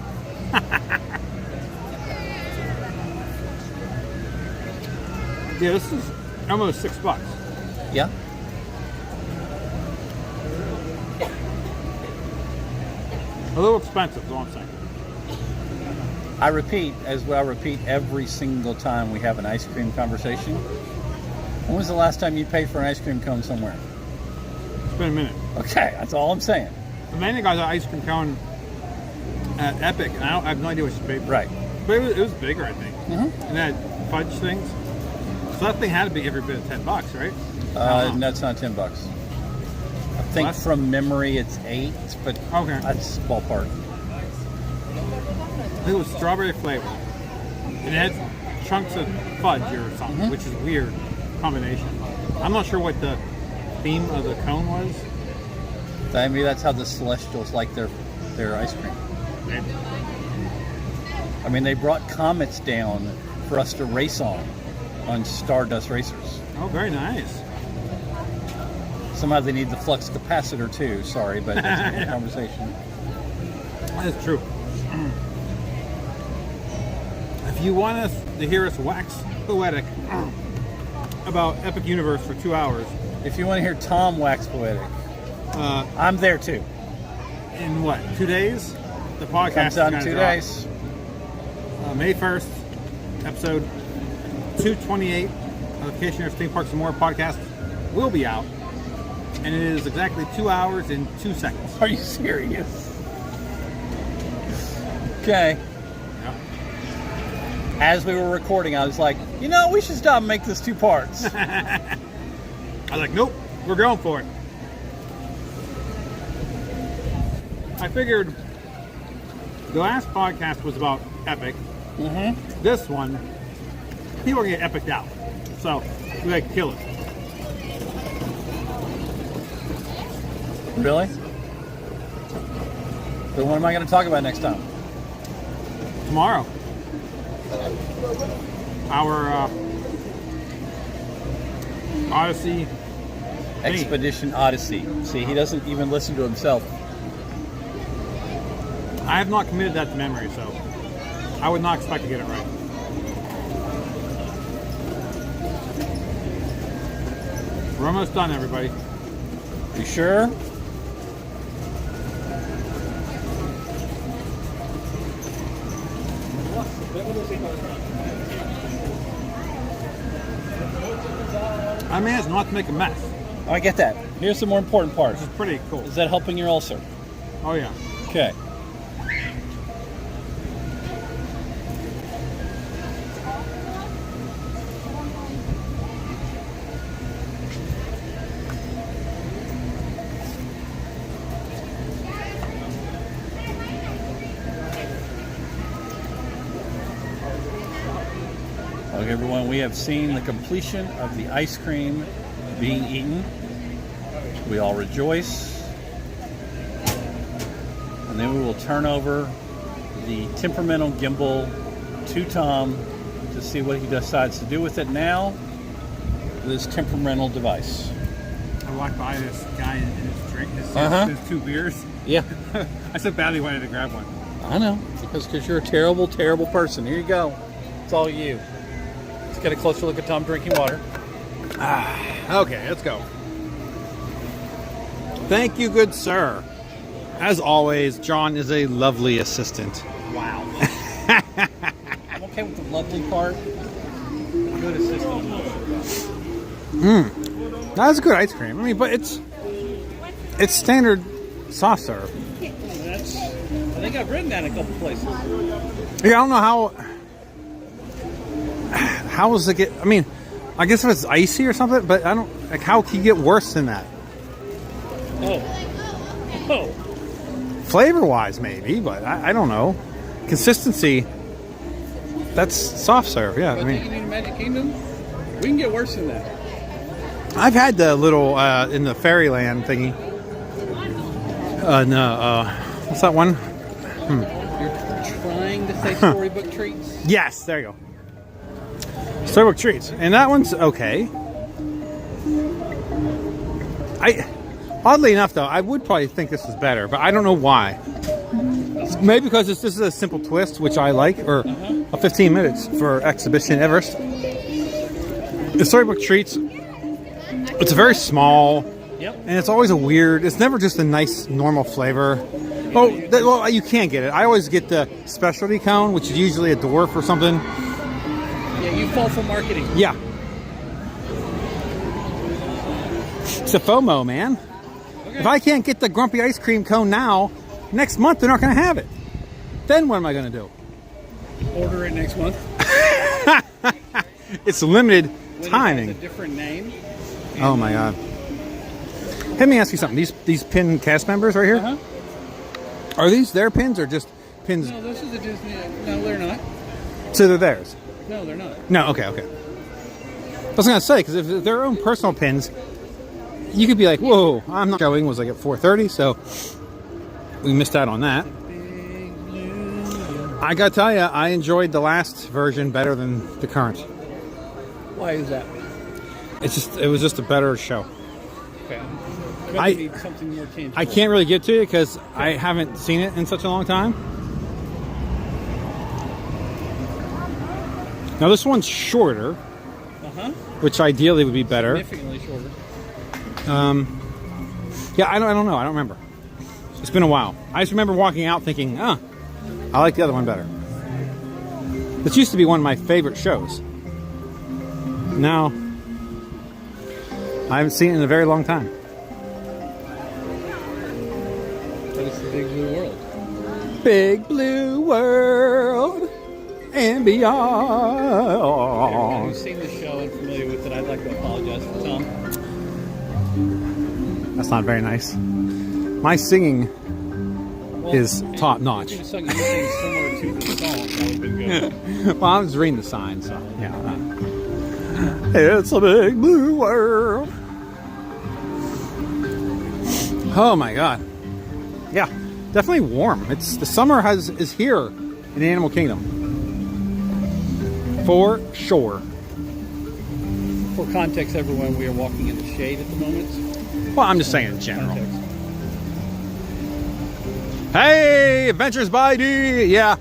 Yeah, this is almost $6. Yeah. A little expensive, is all I'm saying. I repeat, as well, I repeat every single time we have an ice cream conversation. When was the last time you paid for an ice cream cone somewhere? It's been a minute. Okay, that's all I'm saying. The man that got the ice cream cone at Epic, and I have no idea what she paid for. Right. But it was bigger, I think. Mm-hmm. And that fudge things. So that thing had to be every bit of $10, right? And that's not $10. I think Less? from memory it's 8, but Okay. that's ballpark. I think it was strawberry flavor. And it had chunks of fudge or something, which is a weird combination. I'm not sure what the theme of the cone was. Maybe that's how the Celestials like their ice cream. Maybe. I mean, they brought comets down for us to race on Stardust Racers. Oh, very nice. Somehow they need the flux capacitor too. Sorry, but that's a different conversation. That's true. If you want us to hear us wax poetic about Epic Universe for 2 hours, If you want to hear Tom wax poetic, I'm there too. in what, 2 days? The podcast Comes out in is 2 gonna days. drop. May 1st, episode 228 of the Vacationeers Theme Parks and More podcast will be out. And it is exactly 2 hours and 2 seconds. Are you serious? Okay. Yep. As we were recording, I was like, we should stop and make this 2 parts. I was like, nope, we're going for it. I figured the last podcast was about Epic. Mm-hmm. This one, people are going to get epiced out. So, we like to kill it. Really? So what am I going to talk about next time? Tomorrow, our Odyssey Expedition Odyssey. See, he doesn't even listen to himself. I have not committed that to memory, so I would not expect to get it right. We're almost done, everybody. You sure? I managed not to make a mess, I get that. Here's the more important part. which is pretty cool. Is that helping your ulcer? Oh, yeah. Okay. Okay, everyone, we have seen the completion of the ice cream being eaten. We all rejoice. And then we will turn over the temperamental gimbal to Tom to see what he decides to do with it now, this temperamental device. I walked by this guy and his drink, his 2 beers. Yeah, I so badly wanted to grab one. I know. Because you're a terrible, terrible person. Here you go. It's all you. Let's get a closer look at Tom drinking water. Okay, let's go. Thank you, good sir. As always, John is a lovely assistant. Wow. I'm okay with the lovely part. Good assistant. That's good ice cream. I mean, but it's standard soft serve. That's, I think I've written that in a couple places. Yeah, I don't know how does it get? I mean, I guess if it's icy or something, but I don't like how can you get worse than that? Oh. Flavor wise, maybe, but I don't know. Consistency. That's soft serve, yeah. But I mean, taking you to Magic Kingdom, we can get worse than that. I've had the little in the Fairyland thingy. What's that one? You're trying to say storybook treats? Yes, there you go. Storybook treats, and that one's okay. Oddly enough, though, I would probably think this is better, but I don't know why. Maybe because this is a simple twist, which I like, or a 15 minutes for Exhibition Everest. The Storybook treats, it's very small, and it's always it's never just a nice, normal flavor. Well, you can't get it. I always get the specialty cone, which is usually a dwarf or something. Yeah, you fall for marketing. Yeah. It's a FOMO, man. Okay. If I can't get the grumpy ice cream cone now, next month they're not going to have it. Then what am I going to do? Order it next month. It's limited timing. It has a different name. Oh my god. Let me ask you something. These pin cast members right here, are these their pins or just pins? No, this is a Disney. No, they're not. So they're theirs? No, they're not. No, okay. I was going to say, because if they're their own personal pins, you could be like, whoa, I'm not showing, was like at 4:30, so we missed out on that. I got to tell you, I enjoyed the last version better than the current. Why is that? It was just a better show. Okay. I need something more tangible. I can't really get to it because I haven't seen it in such a long time. Now this one's shorter, which ideally would be better. Significantly shorter. Yeah, I don't know. I don't remember. It's been a while. I just remember walking out thinking, I like the other one better. This used to be one of my favorite shows. Now, I haven't seen it in a very long time. But it's the Big Blue World. Big Blue World and beyond. Everyone who's seen the show and familiar with it, I'd like to apologize for Tom. That's not very nice. My singing is top notch. If you sung anything similar to the song, that would have been good. Well, I was reading the sign, so yeah. It's a big blue world. Oh my god. Yeah, definitely warm. The summer is here in the Animal Kingdom. For sure. For context, everyone, we are walking in the shade at the moment. Well, I'm just saying in general. Context. Hey, Adventures by D. Yeah,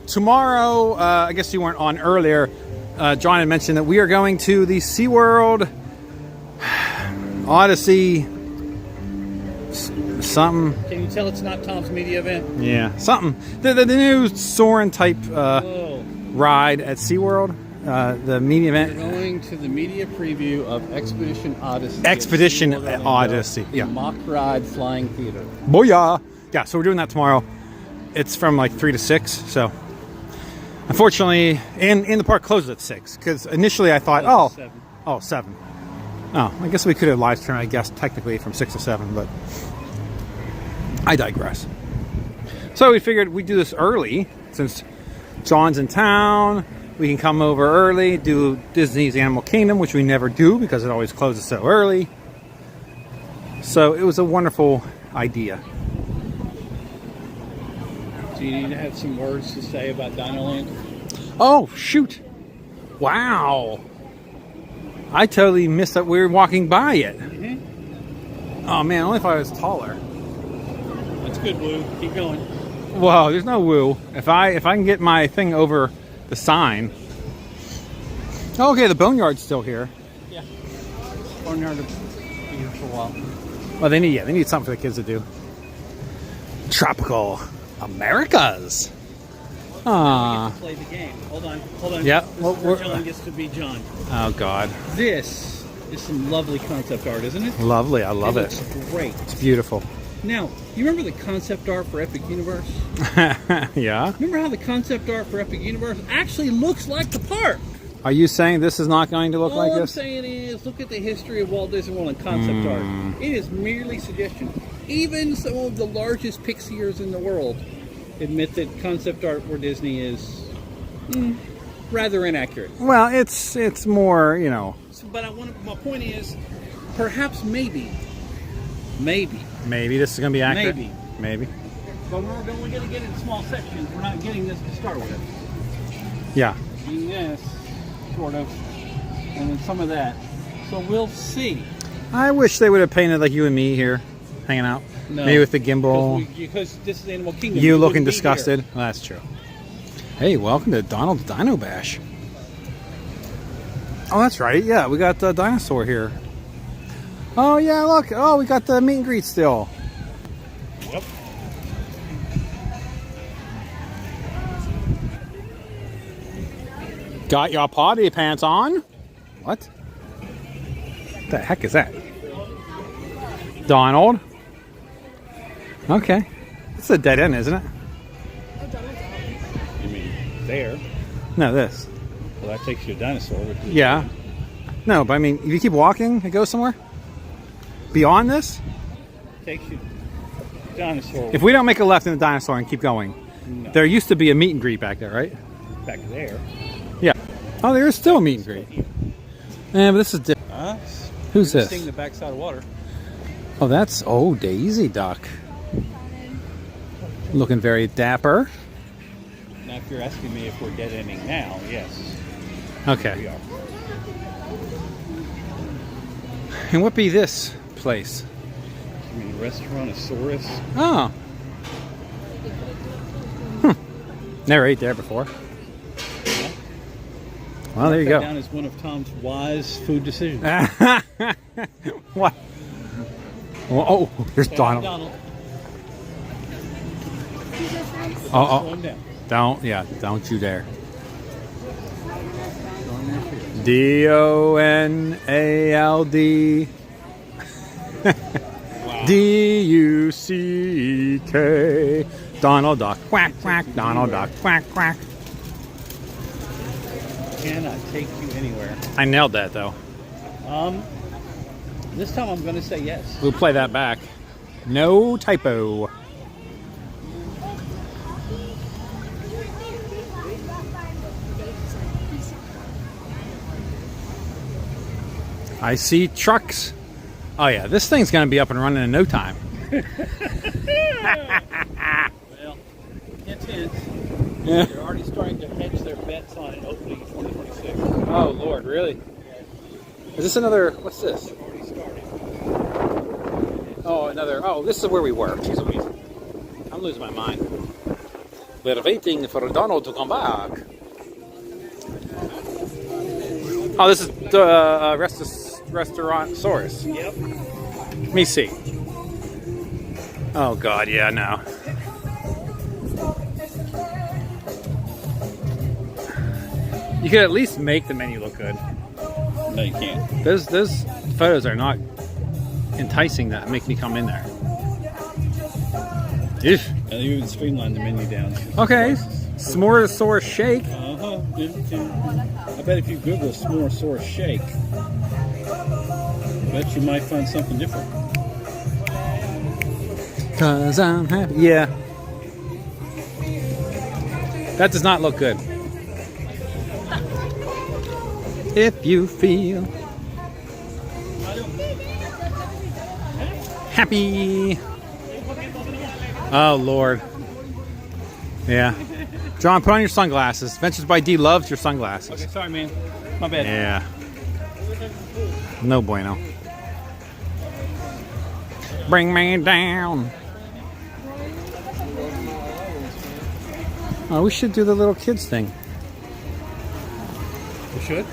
tomorrow, I guess you weren't on earlier. John had mentioned that we are going to the SeaWorld Odyssey something. Can you tell it's not Tom's media event? Yeah, something. The new Soarin' type ride at SeaWorld. The media event. We're going to the media preview of Expedition Odyssey. Expedition Odyssey. Yeah. Mock ride flying theater. Booyah! Yeah, so we're doing that tomorrow. It's from like 3 to 6. So, unfortunately, and the park closes at 6 because initially I thought, 7. Oh, I guess we could have live streamed. I guess technically from 6 to 7, but I digress. So we figured we'd do this early since John's in town. We can come over early, do Disney's Animal Kingdom, which we never do because it always closes so early. So it was a wonderful idea. Do you need to have some words to say about Dinoland? Oh, shoot. Wow. I totally missed that we were walking by it. Oh, man, only if I was taller. That's good, Blue. Keep going. Whoa, there's no woo. If I can get my thing over the sign. Oh, okay, the Boneyard's still here. Yeah. Barnyard will be here for a while. Well, they need something for the kids to do. Tropical Americas. Ah. Play the game. Hold on. Yeah. This is where John gets to be John. Oh God. This is some lovely concept art, isn't it? Lovely. I love it. Looks great. It's beautiful. Now, you remember the concept art for Epic Universe? Yeah. Remember how the concept art for Epic Universe actually looks like the park? Are you saying this is not going to look like All I'm this? saying is, look at the history of Walt Disney World and concept art. It is merely suggestion. Even some of the largest pixiers in the world admit that concept art for Disney is rather inaccurate. Well, it's more, you know. So, but my point is, perhaps maybe. Maybe this is going to be accurate. Maybe. But we're only going to get in small sections. We're not getting this to start with. Yeah. Doing this, sort of, and then some of that. So we'll see. I wish they would have painted like you and me here, hanging out. No, maybe with the gimbal. Because this is Animal Kingdom. You we looking wouldn't be disgusted. here. Well, that's true. Hey, welcome to Donald's Dino Bash. Oh, that's right. Yeah, we got the dinosaur here. Oh, yeah, look. Oh, we got the meet and greet still. Yep. Got your potty pants on? What? The heck is that? Donald? Okay. It's a dead end, isn't it? You mean there? No, this. Well, that takes you to dinosaur. Which is Yeah. No, but I mean, if you keep walking, it goes somewhere? Beyond this? Takes you to dinosaur. If we don't make a left in the dinosaur and keep going, No. there used to be a meet and greet back there, right? Back there. Yeah. Oh, there is still a meet and greet. Yeah, but this is different. Who's this? Seeing the backside of water. Oh, that's Daisy Duck. Looking very dapper. Now, if you're asking me if we're dead ending now, yes, we Okay. are. And what be this place? I mean, Restaurantosaurus. Oh. Never ate there before. Well, there you That go. down as one of Tom's wise food decisions. What? Oh, there's Say hi, Donald. Donald. Oh, Slow oh. him down. Don't you dare. DONALD DUCK Donald Duck quack quack Donald Duck quack quack. Cannot take you anywhere. I nailed that though. This time I'm going to say yes. We'll play that back. No typo. I see trucks. Oh yeah, this thing's gonna be up and running in no time. Well, hint, hint. Yeah. They're already starting to hedge their bets on it opening in 2026. Oh Lord, really? Is this another? What's this? Already started. Oh, another. Oh, this is where we were. Jeez Louise. I'm losing my mind. We're waiting for Donald to come back. Oh, this is the Restaurantosaurus. Yep. Let me see. Oh God, yeah, no. You could at least make the menu look good. No, you can't. Those photos are not enticing that make me come in there. Eesh. And they even streamlined the menu down. Okay, S'moresaurus shake. Uh-huh. I bet if you Google S'moresaurus shake, I bet you might find something different. 'Cause I'm happy. Yeah. That does not look good. If you feel happy. Oh, Lord. Yeah. John, put on your sunglasses. Ventures by D loves your sunglasses. Okay, sorry, man. My bad. Yeah. No bueno. Bring me down. Oh, we should do the little kids thing. We should?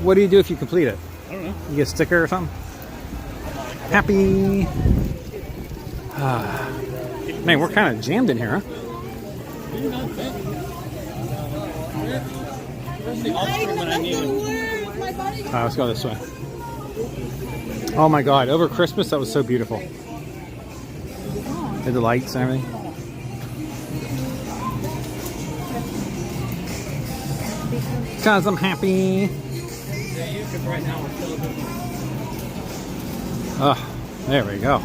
What do you do if you complete it? don't know. You get a sticker or something? Happy. Man, we're kind of jammed in here, huh? Where's the ice when I need it? All right, let's go this way. Oh my God! Over Christmas, that was so beautiful. Had the lights and everything. Cause I'm happy. Oh, there we go.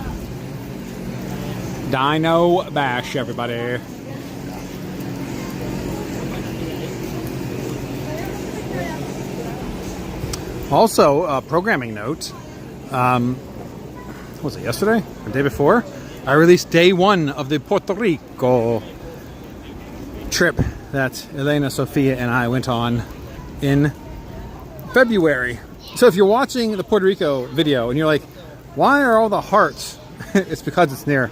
Dino Bash, everybody. Also, programming note. Was it yesterday or the day before? I released day 1 of the Puerto Rico trip that Elena, Sophia, and I went on in February. So if you're watching the Puerto Rico video and you're like, why are all the hearts? It's because it's near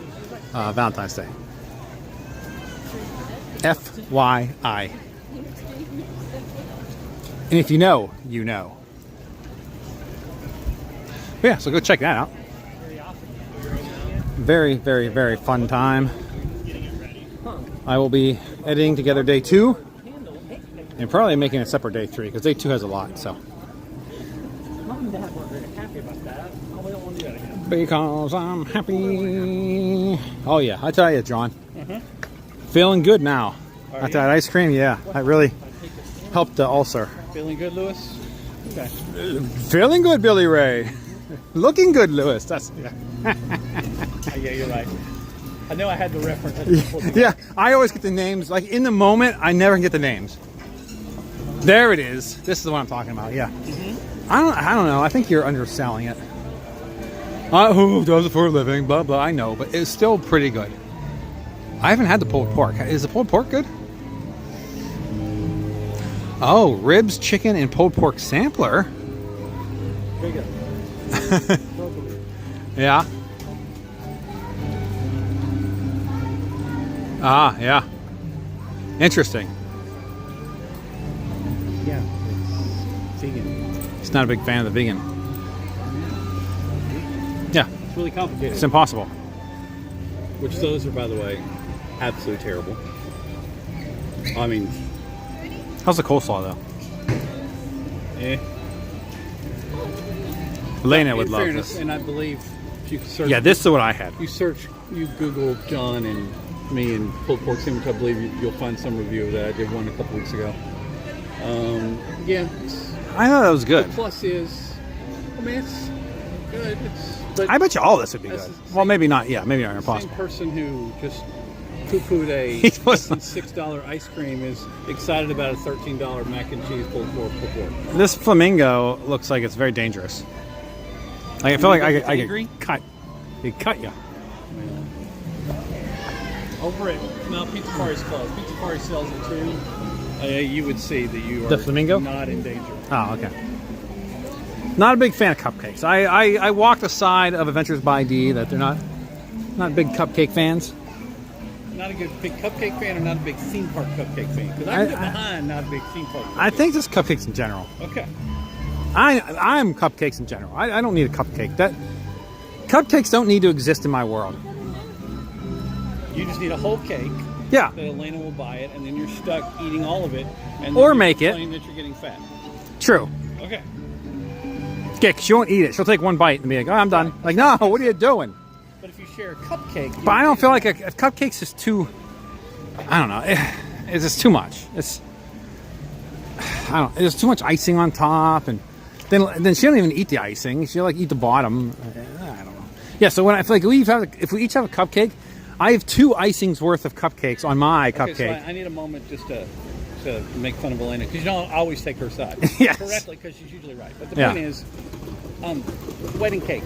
Valentine's Day. FYI. And if you know, you know. But yeah, so go check that out. Very, very, very fun time. I will be editing together day 2 and probably making a separate day 3 because day 2 has a lot. So because I'm happy. Oh yeah, I tell you, John, feeling good now. After that ice cream, yeah, that really helped the ulcer. Feeling good, Lewis? Okay. Feeling good, Billy Ray. Looking good, Lewis. That's yeah. Yeah, you're right. I know I had the reference. I just pulled it Yeah, I always get the names. Like in the moment, I never get the names. There it is. This is what I'm talking about. Yeah. I don't know. I think you're underselling it. Who does it for a living? Blah blah. I know, but it's still pretty good. I haven't had the pulled pork. Is the pulled pork good? Oh, ribs, chicken, and pulled pork sampler. Very good. Yeah. Ah, yeah. Interesting. Yeah, it's vegan. He's not a big fan of the vegan. Yeah, It's really complicated. it's impossible. Which those are, by the way, absolutely terrible. I mean, How's the coleslaw though? eh. Elena would In love fairness, this. and I believe if you search, Yeah, this is what I had. you Google John and me and pulled pork sandwich. I believe you'll find some review of that. I did one a couple weeks ago. Yeah. I thought that was good. The plus is, I mean, it's good. But I bet you all this would be That's good. the Well, maybe not. Yeah, maybe not the impossible. same person who just poo-pooed a He was- less than $6 ice cream is excited about a $13 mac and cheese pulled pork. This flamingo looks like it's very dangerous. Like, I feel like I Angry? could cut. It cut you. Over it. No, Pizza Party's closed. Pizza Party sells it too. You would see that you are The flamingo? not in danger. Oh, okay. Not a big fan of cupcakes. I walked the side of Adventures by D that they're not big cupcake fans. Not a big cupcake fan or not a big theme park cupcake fan? Because I'm behind not a big theme park cupcake I think just cupcakes in general. Okay. I'm cupcakes in general. I don't need a cupcake. Cupcakes don't need to exist in my world. You just need a whole cake Yeah. that Elena will buy it, and then you're stuck eating all of it. And Or then make it. complain that you're getting fat. True. Okay. Yeah, 'cause she won't eat it. She'll take one bite and be like, "Oh, I'm done." Like, no, what are you doing? But if you share a cupcake, But I don't feel like a cupcake's just too. I don't know. It's just too much. It's. I don't. There's too much icing on top, and then she don't even eat the icing. She'll like eat the bottom. I don't know. Yeah. So when I feel like if we each have a cupcake, I have 2 icings worth of cupcakes on my Okay, cupcake. so I need a moment just to make fun of Elena because you don't always take her side. Yes. Correctly, because she's usually right. But the Yeah. point is, wedding cake.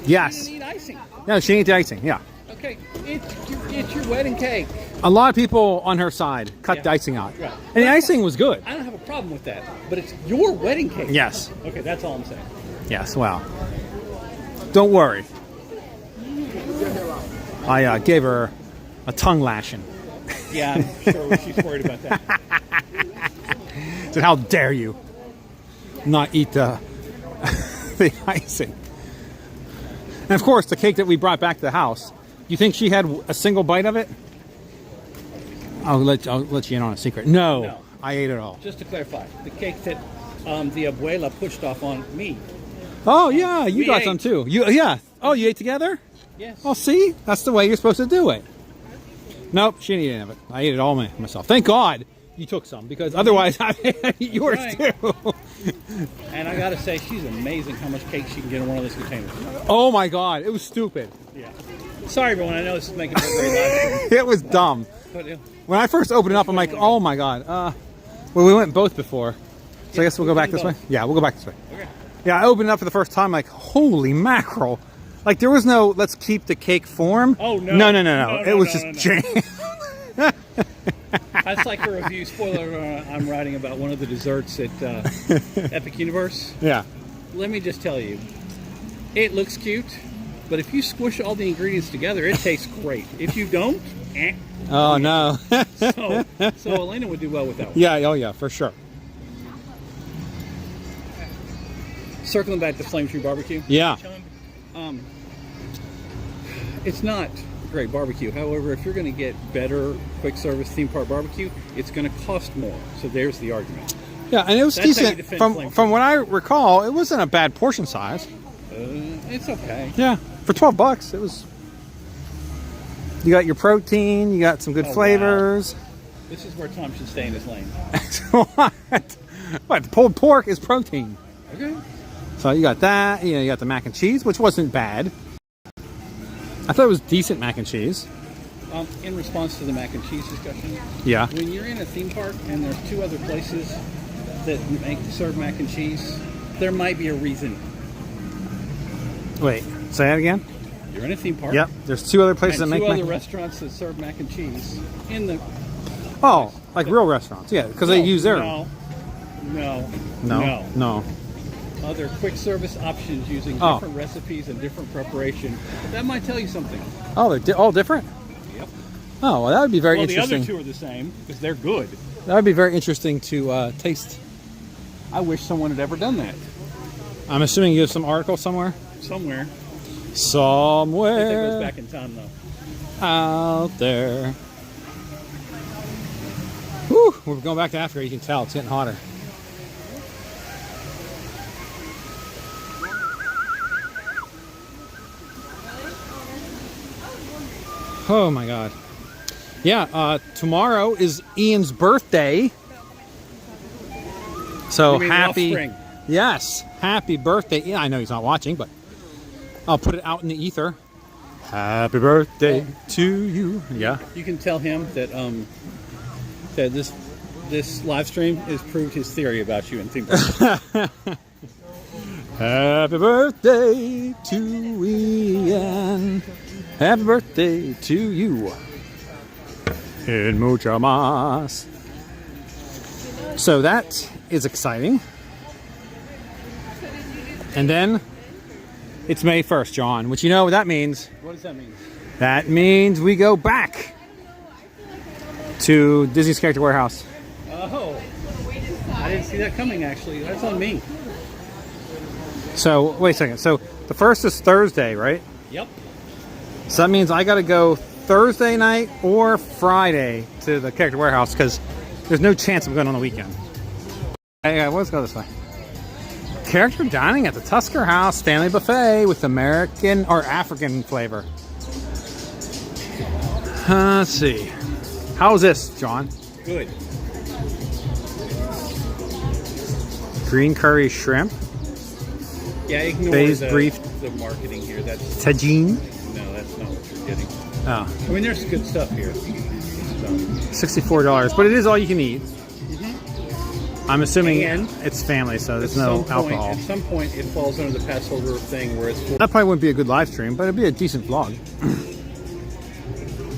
Yes. You need icing. No, she ate the icing. Yeah. Okay, it's your wedding cake. A lot of people on her side cut the Yeah. icing out, Right. and the icing was good. I don't have a problem with that, but it's your wedding cake. Yes. Okay, that's all I'm saying. Yes. Well, don't worry. I gave her a tongue lashing. Yeah, I'm sure she's worried about that. Said, "How dare you not eat the the icing. And of course, the cake that we brought back to the house. You think she had a single bite of it? I'll let you in on a secret. No, I ate it all. Just to clarify, the cake that the abuela pushed off on me. Oh yeah, you We got ate. some too. Yeah. Oh, you ate together? Yes. Oh, see, that's the way you're supposed to do it. Nope, she didn't eat any of it. I ate it all myself. Thank God you took some, because otherwise I ate yours right. too. And I gotta say, she's amazing how much cake she can get in one of those containers. Oh my God, it was stupid. Yeah. Sorry, everyone. I know this is making it very loud. It was dumb. But, When I first opened it up, I'm like, oh my God. Well, we went both before. So I guess we'll go back this way. Yeah, we'll go back this way. Okay. Yeah, I opened it up for the first time, like, holy mackerel. Like, there was no, let's keep the cake form. Oh, no. No. It was just jam. That's like a review spoiler I'm writing about one of the desserts at Epic Universe. Yeah. Let me just tell you, it looks cute, but if you squish all the ingredients together, it tastes great. If you don't, Oh, no. So Elena would do well with that one. Yeah, oh yeah, for sure. Circling back to Flame Tree Barbecue. Yeah. It's not great barbecue. However, if you're going to get better quick service theme park barbecue, it's going to cost more. So there's the argument. Yeah, and it was That's how you decent. defend From Flame what I recall, it wasn't a bad portion size. It's okay. Yeah, for $12, it was. You got your protein, you got some good Oh, flavors. Wow. This is where Tom should stay in his lane. What? What? Pulled pork is protein. Okay. So you got that. You know, you got the mac and cheese, which wasn't bad. I thought it was decent mac and cheese. In response to the mac and cheese discussion, Yeah. when you're in a theme park and there's two other places that serve mac and cheese, there might be a reason. Wait, say that again? You're in a theme park. Yep. There's two other places And that make two mac other restaurants that serve mac and cheese in the. Oh, like real restaurants. Yeah, because they use their. No. Other quick service options using Oh. different recipes and different preparation. That might tell you something. Oh, they're all different? Yep. Oh, well, that would be very Well, the interesting. other two are the same because they're good. That would be very interesting to taste. I wish someone had ever done that. I'm assuming you have some article somewhere? Somewhere. I think that Somewhere goes back in time, though. out there. Whew, we're going back to Africa. You can tell it's getting hotter. Oh my God. Yeah, tomorrow is Ian's birthday. So You mean happy. offspring. Yes, happy birthday. Yeah, I know he's not watching, but I'll put it out in the ether. Happy birthday to you. Yeah. You can tell him that that this live stream has proved his theory about you in theme parks. Happy birthday to Ian. Happy birthday to you. En mucho más. So that is exciting. And then it's May 1st, John, which you know what that means. What does that mean? That means we go back to Disney's Character Warehouse. Oh, I didn't see that coming. Actually, that's on me. So, wait a second. So the 1st is Thursday, right? Yep. So that means I got to go Thursday night or Friday to the Character Warehouse because there's no chance I'm going on the weekend. Hey, let's go this way. Character dining at the Tusker House Family Buffet with American or African flavor. Let's see. How's this, John? Good. Green curry shrimp, Yeah, ignore Bay's the brief- the marketing here. That's tagine. no, that's not what you're getting. Oh, I mean, there's good stuff here. So, $64, but it is all you can eat. I'm assuming And it's family, so there's at no some point- alcohol. At some point, it falls under the pass holder thing where it's for, That probably wouldn't be a good live stream, but it'd be a decent vlog.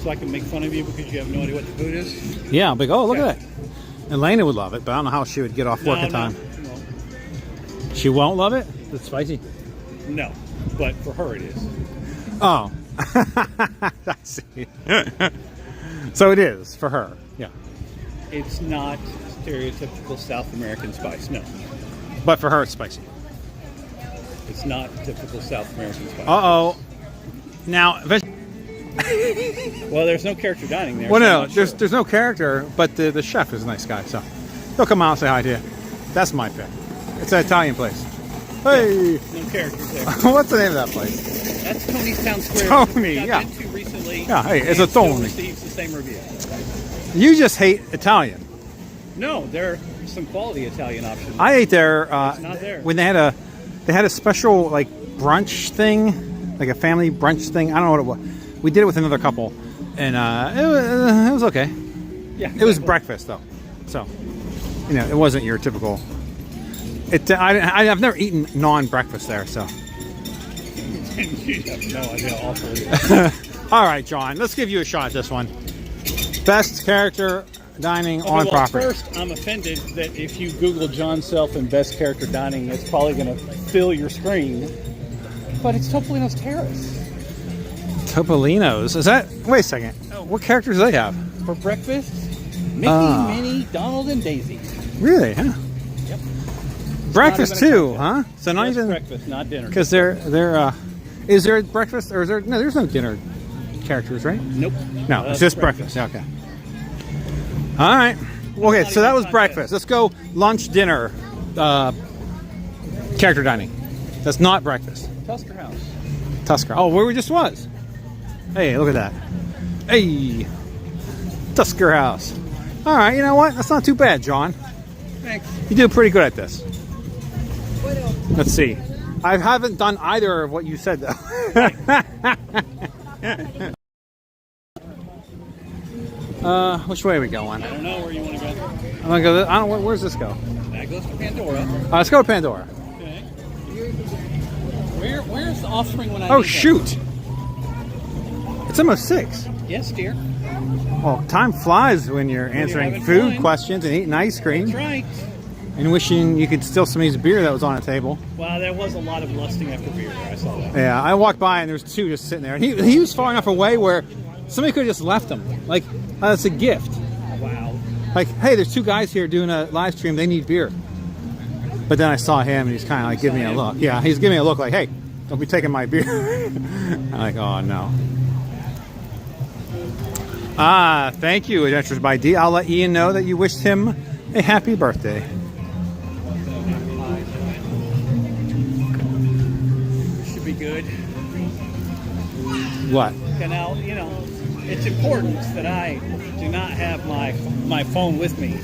so I can make fun of you because you have no idea what the food is. Yeah, I'll be like, oh, look Okay. at that. Elena would love it, but I don't know how she would get off work in time. No, She won't love it? It's spicy. no, but for her it is. Oh. I see. So it is for her. Yeah. It's not stereotypical South American spice. No, But for her, it's spicy. it's It's not typical South American spice. Uh-oh. Now, Well, there's no character dining there. well, so no, I'm not sure. there's no character, but the chef is a nice guy, so he'll come out and say hi to you. That's my pick. It's an Italian place. Hey, No characters there. what's the name of that place? That's Tony's Town Square. Tony, I've yeah. been to recently. Yeah, hey, it's and a still Tony. receives the same review. You just hate Italian. No, there are some quality Italian options. I ate there, It's not there. when they had a special like brunch thing, like a family brunch thing. I don't know what it was. We did it with another couple, and it was okay. Yeah, It was breakfast though, so it wasn't your typical. I've never eaten non-breakfast there, so. You have no idea how awful it is. All right, John, let's give you a shot at this one. Best character dining Okay, on well, property. First, I'm offended that if you Google John Self and best character dining, it's probably going to fill your screen. But it's Topolino's Terrace. Topolino's. Is that? Wait a second. What characters do they have? For breakfast, Mickey, Ah. Minnie, Donald, and Daisy. Really? Huh? Yep. Breakfast Not even a too, contest. huh? So not Just even breakfast, not dinner. because they're. Is there breakfast or is there? No, there's no dinner characters, right? Nope. No, it's just breakfast. Yeah, okay. All right. Okay, so that was breakfast. Let's go lunch, dinner, character dining. That's not breakfast. Tusker House. Tusker. Oh, where we just was. Hey, look at that. Hey, Tusker House. All right, you know what? That's not too bad, John. Thanks. You do pretty good at this. Let's see. I haven't done either of what you said, though. Which way are we going? I don't know where you want to go. I'm gonna go. I don't. Where's this go? That goes to Pandora. Let's go to Pandora. Okay. Where's the offspring when I Oh need them? shoot! It's almost 6. Yes, dear. Well, time flies when you're answering having food fun. questions and eating ice cream That's right. and wishing you could steal somebody's beer that was on a table. Wow, there was a lot of lusting after beer. I saw that. Yeah, I walked by and there's 2 just sitting there, and he was far enough away where somebody could have just left them. Like, it's a gift. Wow. Like, hey, there's 2 guys here doing a live stream. They need beer. But then I saw him, and he's kind of like giving me a look. Yeah, he's giving me a look like, hey, don't be taking my beer. I'm like, oh, no. Thank you, Adventures by D. I'll let Ian know that you wished him a happy birthday. Should be good. What? And now, it's important that I do not have my phone with me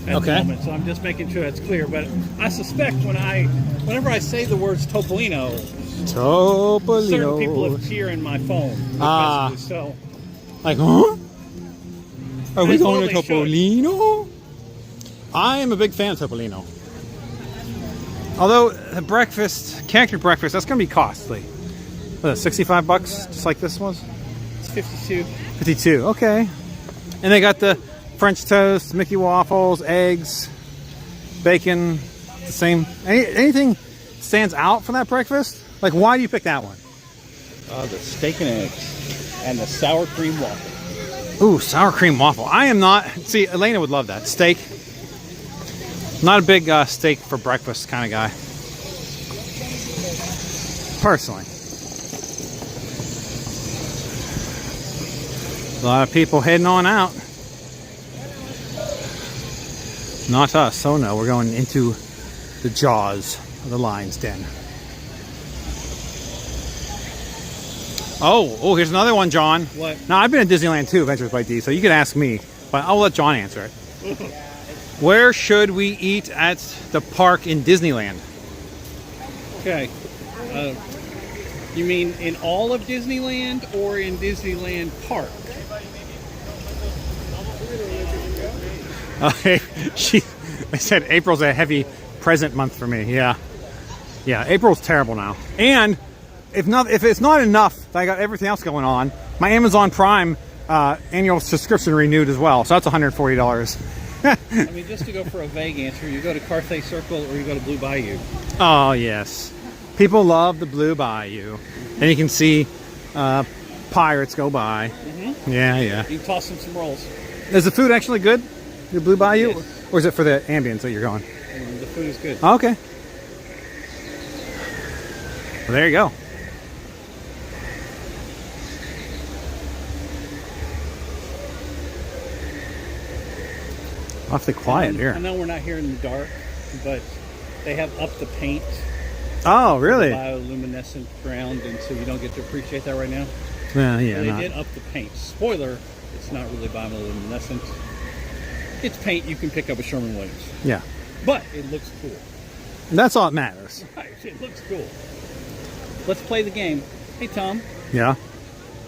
at Okay. the moment. So I'm just making sure that's clear. But I suspect whenever I say the words Topolino, certain people Topolino. appear in my phone. with Ah. messages. So Like, huh? Are we That's going all to they should. Topolino? I am a big fan of Topolino. Although the character breakfast, that's going to be costly. What, $65, just like this was? it's 52. 52, okay. And they got the French toast, Mickey waffles, eggs, bacon, the same. Anything stands out from that breakfast? Like, why do you pick that one? The steak and eggs and the sour cream waffle. Ooh, sour cream waffle. I am not. See, Elena would love that. Steak. Not a big steak for breakfast kind of guy. Personally. A lot of people heading on out. Not us. Oh no, we're going into the jaws of the lion's den. Oh, here's another one, John. What? Now, I've been to Disneyland too, Adventures by D, so you could ask me, but I'll let John answer it. Where should we eat at the park in Disneyland? Okay. You mean in all of Disneyland or in Disneyland Park? They said April's a heavy present month for me. Yeah, April's terrible now. And if it's not enough, I got everything else going on. My Amazon Prime annual subscription renewed as well, so that's $140. I mean, just to go for a vague answer, you go to Carthay Circle or you go to Blue Bayou. Oh yes, people love the Blue Bayou, and you can see pirates go by. Mm-hmm. Yeah. You can toss them some rolls. Is the food actually good? The Blue Bayou, Yes. or is it for the ambience that you're going? And the food is good. Okay. Well, there you go. Awfully quiet here. I know we're not here in the dark, but they have upped the paint. Oh, really? Bioluminescent ground, and so you don't get to appreciate that right now. Well, yeah. They did up the paint. Spoiler, it's not really bioluminescent. It's paint you can pick up at Sherwin-Williams. Yeah. But it looks cool. That's all that matters. Right, it looks cool. Let's play the game. Hey, Tom, Yeah.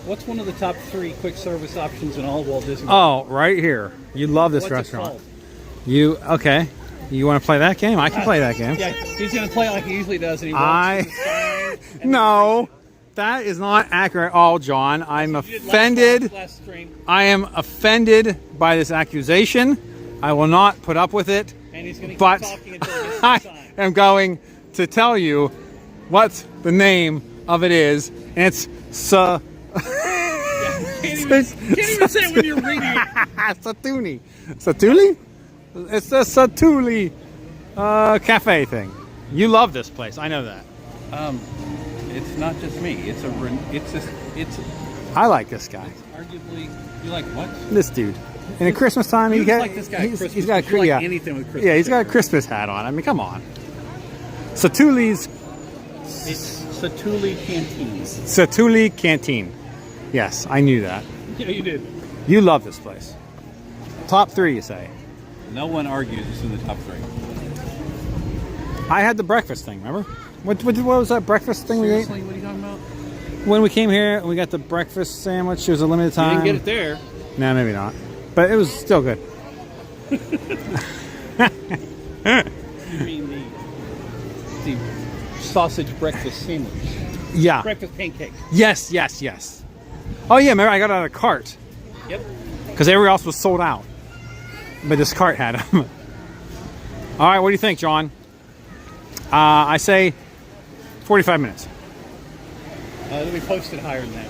what's one of the top 3 quick service options in all of Walt Disney? Oh, right here. You love this What's it restaurant. called? You okay? You want to play that game? I can play that game. Yeah, he's going to play it like he usually does, and he walks to the side and No, that is not accurate. Oh, John, I'm You did offended. last stream, I am offended by this accusation. I will not put up with it. and he's going to keep But talking until he gets I to the sign. am going to tell you what the name of it is. And it's Can't even say it when you're reading it. Satuni. Satuli? It's the Satuli cafe thing. You love this place. I know that. It's not just me. It's I like this guy. arguably, you like what? This dude. In the Christmas time, You just like this guy at he's Christmas. got You like yeah. anything with Christmas. Yeah, he's got a Christmas hat on. I mean, come on. Satuli's It's Satuli Canteens. Satuli Canteen. Yes, I knew that. Yeah, you did. You love this place. Top 3, you say? No one argues it's in the top 3. I had the breakfast thing. Remember? What was that breakfast thing we ate? Seriously, what are you talking about? When we came here, we got the breakfast sandwich. It was a limited You time. didn't get it there. No, maybe not. But it was still good. You mean the sausage breakfast sandwich. Yeah. Breakfast pancakes. Yes. Oh yeah, remember I got it out of a cart Yep. because everywhere else was sold out, but this cart had them. All right, what do you think, John? I say 45 minutes. It'll be posted higher than that.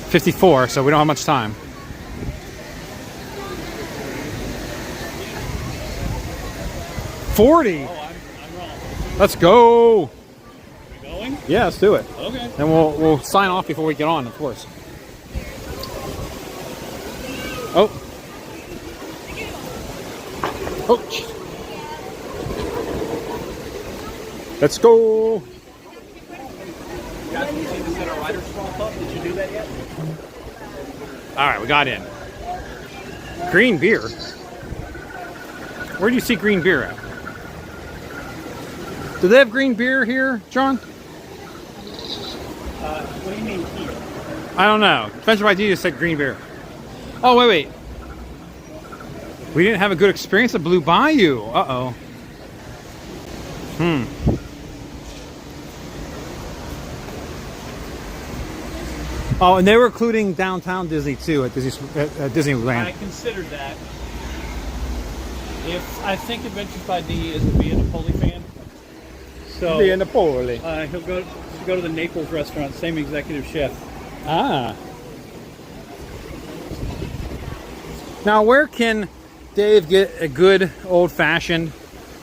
54, so we don't have much time. $40. Oh, I'm wrong. Let's go. You going? Yeah, let's do it. Okay. And we'll sign off before we get on, of course. Oh. Oh. Let's go. Guys, we see this at our Riders Swap Up. Did you do that yet? All right, we got in. Green beer. Where do you see green beer at? Do they have green beer here, John? What do you mean here? I don't know. Spencer ID just said green beer. Oh, wait. We didn't have a good experience at Blue Bayou. Uh-oh. Oh, and they were including downtown Disney too at Disneyland. I considered that. I think Adventures by D is a Via Napoli fan. So Napoli. he'll go to the Naples restaurant, same executive chef. Ah. Now, where can Dave get a good old-fashioned,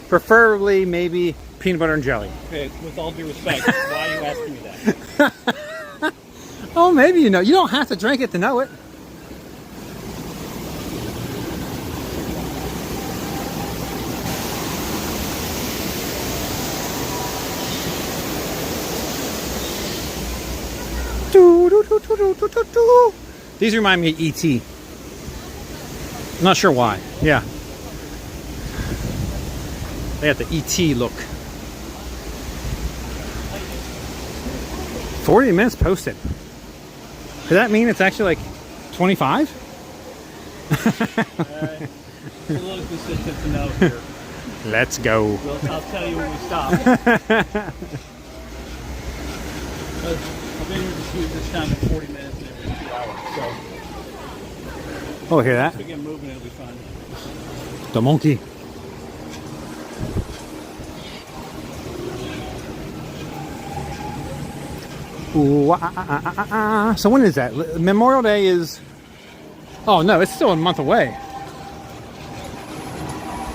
preferably maybe peanut butter and jelly? Okay, with all due respect, why are you asking me that? Oh, maybe you know. You don't have to drink it to know it. These remind me of E.T. I'm not sure why. Yeah. They got the E.T. look. 40 minutes posted. Does that mean it's actually like 25? It's a little consistent to know here. Let's go. I'll tell you when we stop. I've been here to shoot this time in 40 minutes and every 2 hours, so Oh, hear that? if we get moving, it'll be fun. The monkey. Ooh, So when is that? Memorial Day is... Oh, no, it's still a month away.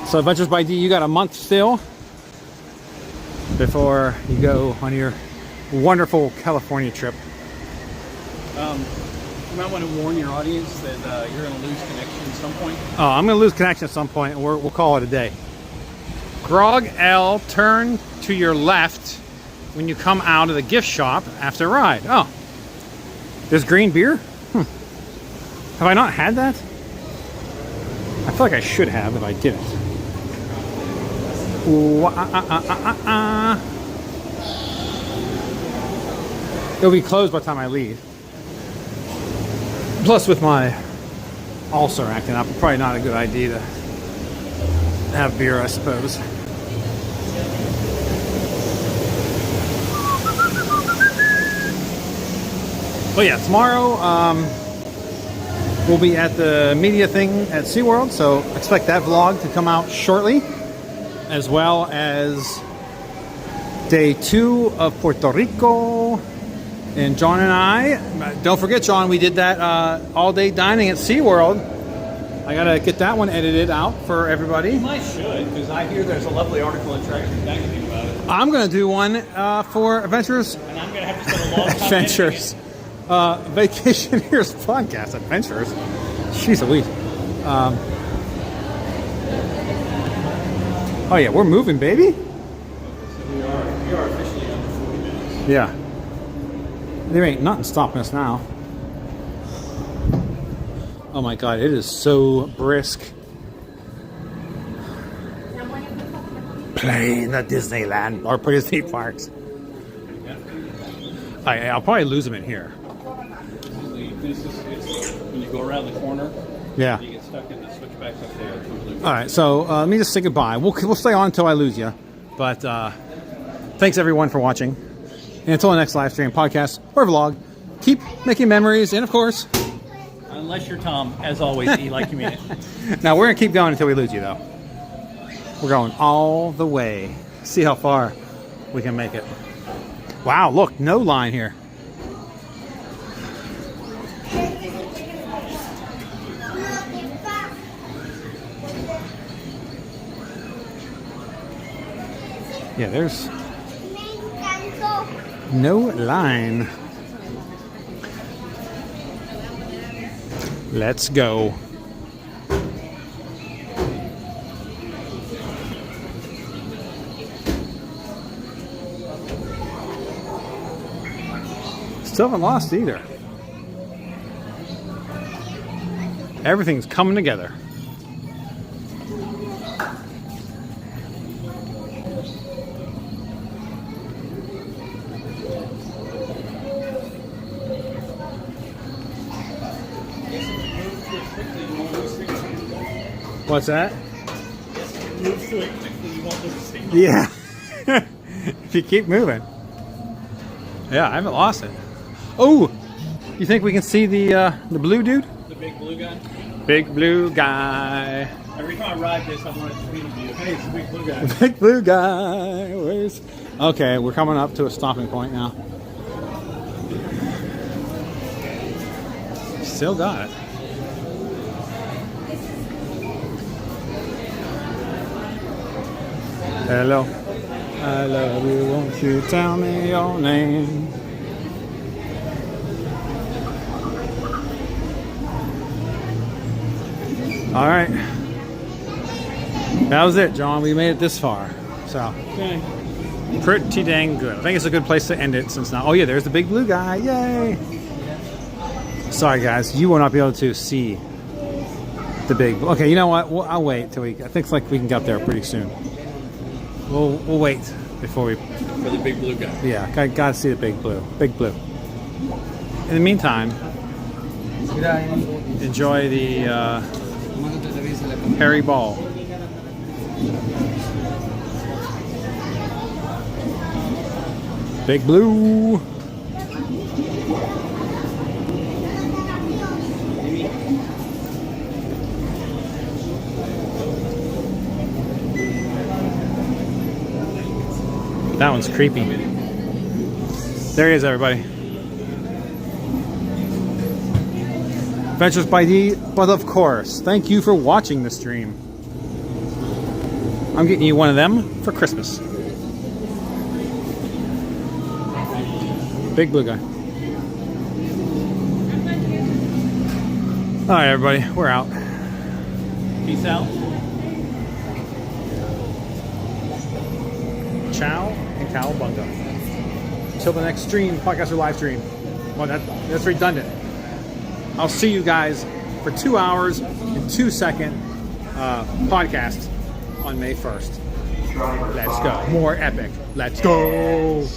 So Adventures by D, you got a month still? before you go on your wonderful California trip. You might want to warn your audience that you're going to lose connection at some point. Oh, I'm going to lose connection at some point, and we'll call it a day. Grog L, turn to your left when you come out of the gift shop after a ride. Oh, there's green beer? Have I not had that? I feel like I should have if I didn't. Ooh, It'll be closed by the time I leave. Plus, with my ulcer acting up, probably not a good idea to have beer, I suppose. But yeah, tomorrow we'll be at the media thing at SeaWorld, so expect that vlog to come out shortly, as well as day 2 of Puerto Rico. And John and I, don't forget, John, we did that all-day dining at SeaWorld. I gotta get that one edited out for everybody. I should, because I hear there's a lovely article in Traction Magazine about it. I'm gonna do one for Adventures. And I'm going to have to spend a long time Adventures. Vacationeers podcast. Adventures. Jeez Louise. Oh yeah, we're moving, baby. So we are officially under 40 minutes. Yeah. There ain't nothing stopping us now. Oh my god, it is so brisk. Playing the Disneyland or Disney parks. I'll probably lose him in here. When you go around the corner, Yeah. you get stuck in the switchback up there. All right, so let me just say goodbye. We'll stay on until I lose you. But thanks everyone for watching. And until the next live stream, podcast, or vlog, keep making memories. And of course, Unless you're Tom, as always, eat like you mean it. now we're going to keep going until we lose you, though. We're going all the way. See how far we can make it. Wow, look, no line here. Yeah, there's no line. Let's go. Still haven't lost either. Everything's coming together. What's that? Yeah. If you keep moving. Yeah, I haven't lost it. Oh, you think we can see the blue dude? The big blue guy? Big blue guy. Every time I ride this, I want it to be to you. Hey, it's the big blue guy. Big blue guy. Where's... Okay, we're coming up to a stopping point now. Still got it. Hello. I love you. Won't you tell me your name? All right. That was it, John. We made it this far. So, Okay. pretty dang good. I think it's a good place to end it since now. Oh, yeah, there's the big blue guy. Yay. Sorry, guys. You will not be able to see the big... Okay, you know what? I'll wait till we... I think it's like we can get up there pretty soon. We'll wait before we... For the big blue guy. Yeah, gotta see the big blue. Big blue. In the meantime, enjoy the Harry Ball. Big blue. That one's creepy. There he is, everybody. Adventures by D, but of course, thank you for watching the stream. I'm getting you one of them for Christmas. Big blue guy. All right, everybody, we're out. Peace out. Ciao and cowabunga. Until the next stream, podcast or live stream. Well, that's redundant. I'll see you guys for 2 hours and 2 second podcast on May 1st. Let's go. More epic. Let's go.